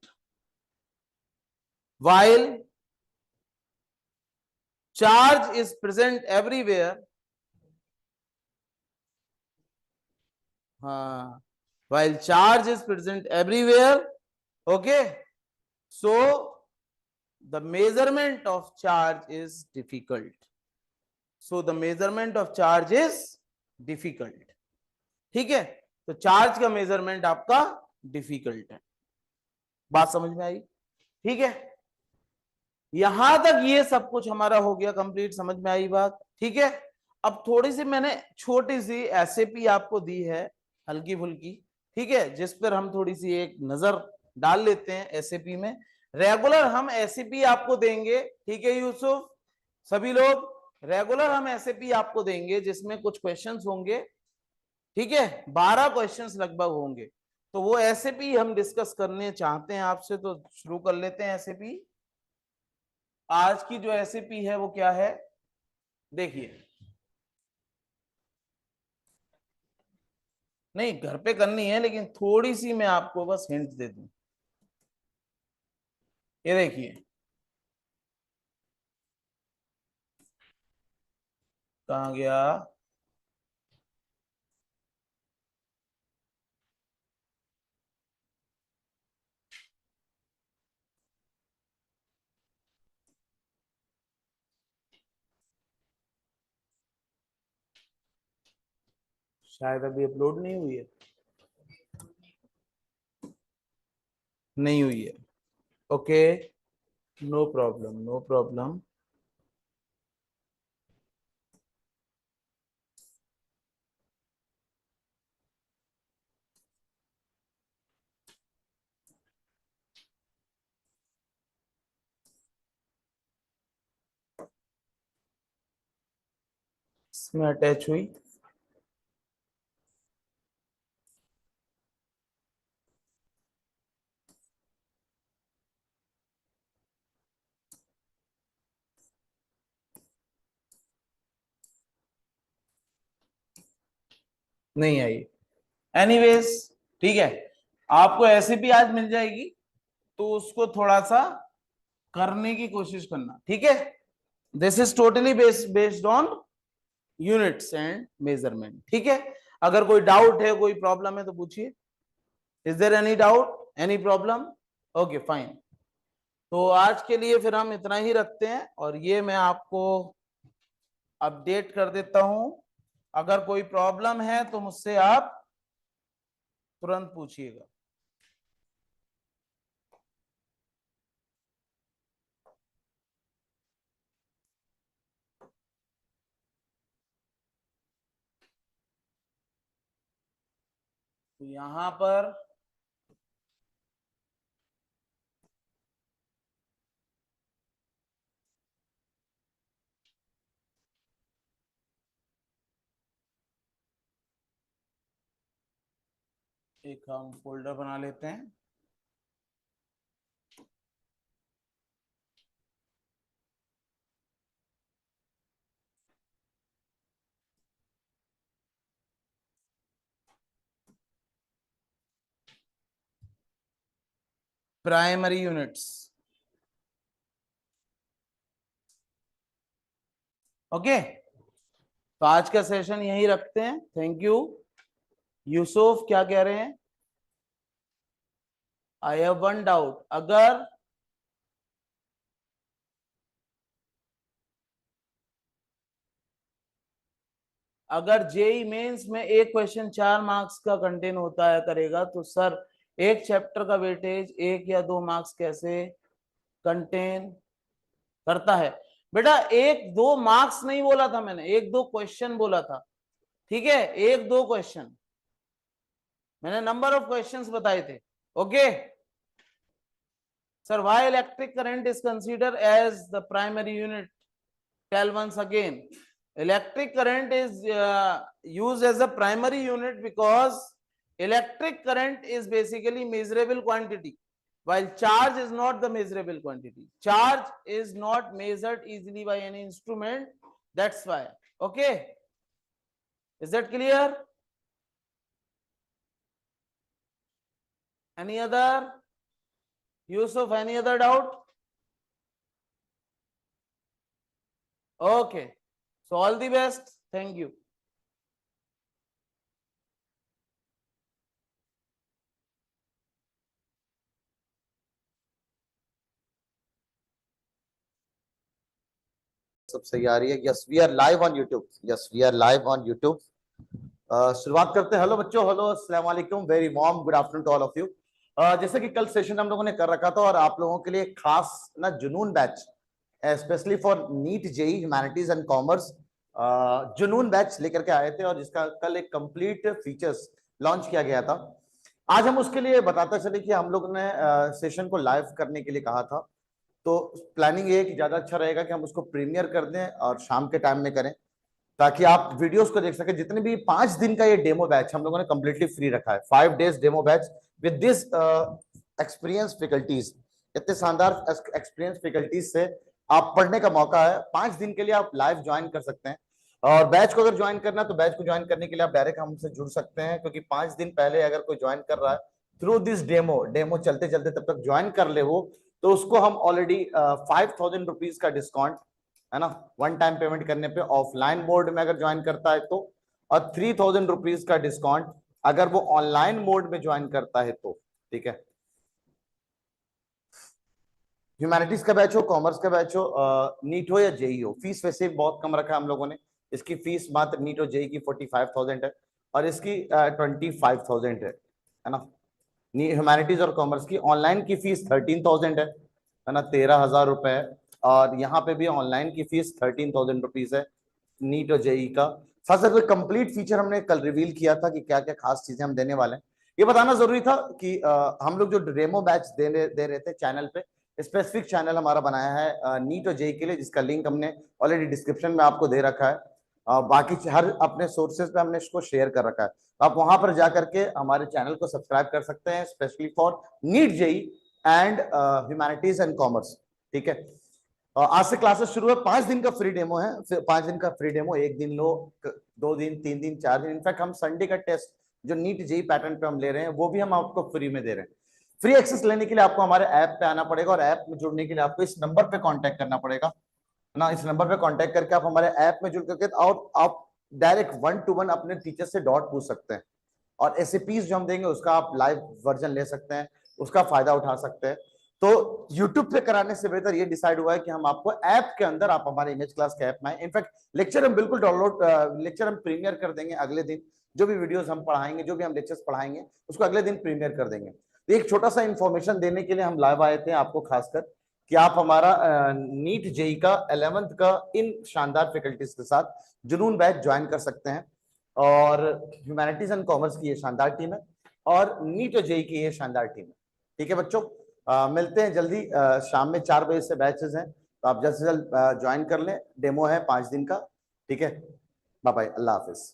while charge is present everywhere. While charge is present everywhere, okay, so the measurement of charge is difficult. So the measurement of charge is difficult. ठीक है, तो charge का measurement आपका difficult है। बात समझ में आई? ठीक है, यहां तक ये सब कुछ हमारा हो गया कंप्लीट। समझ में आई बात? ठीक है, अब थोड़ी सी मैंने छोटी सी एसएपी आपको दी है, हल्की फुल्की, ठीक है, जिस पर हम थोड़ी सी एक नजर डाल लेते हैं। एसएपी में रेगुलर हम एसएपी आपको देंगे, ठीक है यूसुफ, सभी लोग रेगुलर हम एसएपी आपको देंगे जिसमें कुछ क्वेश्चंस होंगे। ठीक है, 12 क्वेश्चंस लगभग होंगे, तो वो एसएपी हम डिस्कस करने चाहते हैं आपसे, तो शुरू कर लेते हैं एसएपी। आज की जो एसएपी है वो क्या है, देखिए, नहीं घर पे करनी है, लेकिन थोड़ी सी मैं आपको बस हिंट दे दूं। ये देखिए, कहां गया, शायद अभी अपलोड नहीं हुई है, नहीं हुई है। Okay, no problem, no problem. इसमें अटैच हुई। नहीं आई। एनीवेज, ठीक है, आपको ऐसे भी आज मिल जाएगी, तो उसको थोड़ा सा करने की कोशिश करना, ठीक है। This is totally based on units and measurement, ठीक है। अगर कोई डाउट है, कोई प्रॉब्लम है तो पूछिए। Is there any doubt, any problem? Okay fine. तो आज के लिए फिर हम इतना ही रखते हैं, और ये मैं आपको अपडेट कर देता हूं। अगर कोई प्रॉब्लम है तो मुझसे आप तुरंत पूछिएगा। तो यहां पर एक हम फोल्डर बना लेते हैं। Primary units, okay. तो आज का सेशन यही रखते हैं। Thank you. यूसुफ क्या कह रहे हैं? I have one doubt. अगर जेई मेंस में एक क्वेश्चन 4 मार्क्स का कंटेन होता है करेगा, तो सर एक चैप्टर का वेटेज 1 या 2 मार्क्स कैसे कंटेन करता है? बेटा 1-2 मार्क्स नहीं बोला था मैंने, 1-2 क्वेश्चन बोला था, ठीक है। 1-2 क्वेश्चन, मैंने नंबर ऑफ क्वेश्चंस बताए थे। Okay sir, why electric current is consider as the primary unit? Tell once again. Electric current is used as a primary unit because electric current is basically measurable quantity, while charge is not the measurable quantity. Charge is not measured easily by any instrument, that's why. Okay, is that clear? Any other? Yusuf, any other doubt? Okay, so all the best, thank you. सब सही आ रही है? Yes we are live on YouTube. Yes we are live on YouTube. शुरुआत करते हैं। Hello बच्चों, hello, अस्सलाम वालेकुम, very warm good afternoon to all of you. जैसे कि कल सेशन हम लोगों ने कर रखा था, और आप लोगों के लिए खास ना Junoon batch, specially for NEET JEE humanities and commerce, Junoon batch लेकर के आए थे, और जिसका कल एक कंप्लीट फीचर्स लॉन्च किया गया था। आज हम उसके लिए बताते चले कि हम लोग ने सेशन को लाइव करने के लिए कहा था, तो प्लानिंग ये है कि ज्यादा अच्छा रहेगा कि हम उसको प्रीमियर कर दें और शाम के टाइम में करें, ताकि आप वीडियोस को देख सके। जितने भी 5 दिन का ये डेमो बैच हम लोगों ने कंप्लीटली फ्री रखा है, 5 days demo batch with this experience faculties. इतने शानदार एक्सपीरियंस फैकल्टीज से आप पढ़ने का मौका है। 5 दिन के लिए आप लाइव ज्वाइन कर सकते हैं, और बैच को अगर ज्वाइन करना है तो बैच को ज्वाइन करने के लिए आप डायरेक्ट हमसे जुड़ सकते हैं, क्योंकि 5 दिन पहले अगर कोई ज्वाइन कर रहा है थ्रू दिस डेमो चलते चलते तब तक ज्वाइन कर ले वो, तो उसको हम ऑलरेडी 5,000 रुपीज का डिस्काउंट है ना, वन टाइम पेमेंट करने पे ऑफलाइन मोड में अगर ज्वाइन करता है तो, और 3,000 रुपीज का डिस्काउंट अगर वो ऑनलाइन मोड में ज्वाइन करता है तो, ठीक है। ह्यूमैनिटीज का बैच हो, कॉमर्स का बैच हो, नीट हो या जेई हो, फीस वैसे बहुत कम रखा है हम लोगों ने। इसकी फीस मात्र नीट और जेई की 45,000 है, और इसकी 25,000 है ना। ह्यूमैनिटीज और कॉमर्स की ऑनलाइन की फीस 13,000 है ना, 13,000 रुपए है। और यहाँ पे भी ऑनलाइन की फीस 13,000 रुपीज है नीट और जेई का। साथ साथ कंप्लीट फीचर हमने कल रिवील किया था कि क्या क्या खास चीजें हम देने वाले हैं। ये बताना जरूरी था कि हम लोग जो डेमो बैच दे रहे थे चैनल पे, स्पेसिफिक चैनल हमारा बनाया है नीट और जेई के लिए, जिसका लिंक हमने ऑलरेडी डिस्क्रिप्शन में आपको दे रखा है। बाकी हर अपने सोर्सेज पे हमने इसको शेयर कर रखा है, आप वहां पर जाकर के हमारे चैनल को सब्सक्राइब कर सकते हैं, specially for NEET JEE and humanities and commerce. ठीक है, आज से क्लासेस शुरू है। 5 दिन का फ्री डेमो है, 5 दिन का फ्री डेमो, 1 दिन लो, 2 दिन, 3 दिन, 4 दिन। इनफैक्ट हम संडे का टेस्ट जो नीट जेई पैटर्न पे हम ले रहे हैं वो भी हम आपको फ्री में दे रहे हैं। फ्री एक्सेस लेने के लिए आपको हमारे ऐप पे आना पड़ेगा और ऐप में जुड़ने के लिए आपको इस नंबर पे कांटेक्ट करना पड़ेगा ना। इस नंबर पे कांटेक्ट करके आप हमारे ऐप में जुड़ करके और आप डायरेक्ट 1-to-1 अपने टीचर से डाउट पूछ सकते हैं और एसएपीज जो हम देंगे उसका आप लाइव वर्जन ले सकते हैं, उसका फायदा उठा सकते हैं। तो YouTube पे कराने से बेहतर ये डिसाइड हुआ है कि हम आपको ऐप के अंदर, आप हमारे इमेज क्लास के ऐप में आए। इनफैक्ट लेक्चर हम बिल्कुल डाउनलोड, लेक्चर हम प्रीमियर कर देंगे अगले दिन। जो भी वीडियोस हम पढ़ाएंगे, जो भी हम लेक्चर्स पढ़ाएंगे उसको अगले दिन प्रीमियर कर देंगे। तो एक छोटा सा इंफॉर्मेशन देने के लिए हम लाइव आए थे आपको, खासकर कि आप हमारा नीट जेई का 11th का इन शानदार फैकल्टीज के साथ जुनून बैच ज्वाइन कर सकते हैं। और ह्यूमैनिटीज एंड कॉमर्स की ये शानदार टीम है और नीट और जेई की ये शानदार टीम है। ठीक है बच्चों, मिलते हैं जल्दी। शाम में 4 बजे से बैचेस हैं, तो आप जल्द से जल्द ज्वाइन कर लें। डेमो है 5 दिन का। ठीक है, बाय बाय, अल्लाह हाफिज।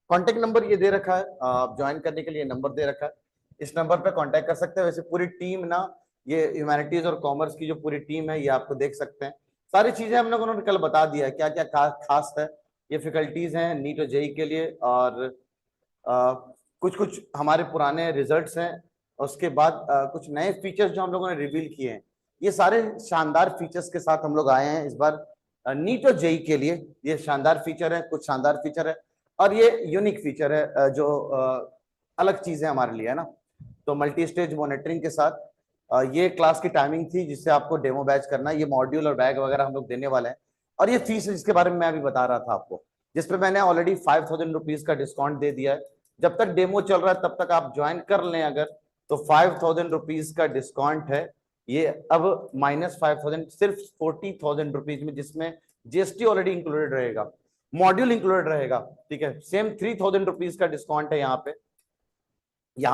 कॉन्टेक्ट नंबर ये दे रखा है, आप ज्वाइन करने के लिए नंबर दे रखा है, इस नंबर पे कांटेक्ट कर सकते हैं। वैसे पूरी टीम ना, ये ह्यूमैनिटीज और कॉमर्स की जो पूरी टीम है ये आपको देख सकते हैं। सारी चीजें हम लोगों ने कल बता दिया है, क्या क्या खास है। ये फैकल्टीज हैं नीट और जेई के लिए, और कुछ कुछ हमारे पुराने रिजल्ट्स हैं, उसके बाद कुछ नए फीचर्स जो हम लोगों ने रिवील किए हैं। ये सारे शानदार फीचर्स के साथ हम लोग आए हैं इस बार नीट और जेई के लिए। ये शानदार फीचर है, कुछ शानदार फीचर है और ये यूनिक फीचर है जो अलग चीज है हमारे लिए, है ना। तो मल्टी स्टेज मॉनिटरिंग के साथ ये क्लास की टाइमिंग थी जिससे आपको डेमो बैच करना है। ये मॉड्यूल और बैग वगैरह हम लोग देने वाले हैं। और ये फीस है जिसके बारे में मैं अभी बता रहा था आपको, जिसपे मैंने ऑलरेडी 5,000 रुपीज का डिस्काउंट दे दिया है। जब तक डेमो चल रहा है तब तक आप ज्वाइन कर लें अगर, तो 5,000 रुपीज का डिस्काउंट है ये। अब -5,000 सिर्फ 40,000 रुपीज में, जिसमें जीएसटी ऑलरेडी इंक्लूडेड रहेगा, मॉड्यूल इंक्लूडेड रहेगा। ठीक है, सेम 3,000 रुपीज का डिस्काउंट है यहाँ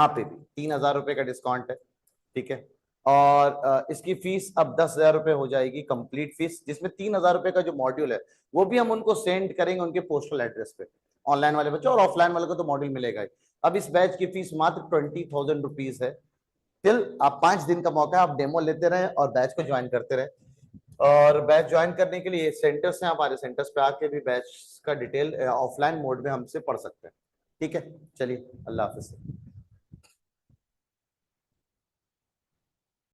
पे भी 3,000 रुपए का डिस्काउंट है। ठीक है, और इसकी फीस अब 10,000 रुपए हो जाएगी कंप्लीट फीस, जिसमें 3,000 रुपए का जो मॉड्यूल है वो भी हम उनको सेंड करेंगे उनके पोस्टल एड्रेस पे, ऑनलाइन वाले बच्चों। और ऑफलाइन वाले को तो मॉड्यूल मिलेगा ही। अब इस बैच की फीस मात्र 20,000 रुपीज है। टिल आप 5 दिन का मौका है, आप डेमो लेते रहे और बैच को ज्वाइन करते रहे। और बैच ज्वाइन करने के लिए सेंटर्स हैं, हमारे सेंटर्स पे आके भी बैच का डिटेल ऑफलाइन मोड में हमसे पढ़ सकते हैं। ठीक है, चलिए अल्लाह हाफिज।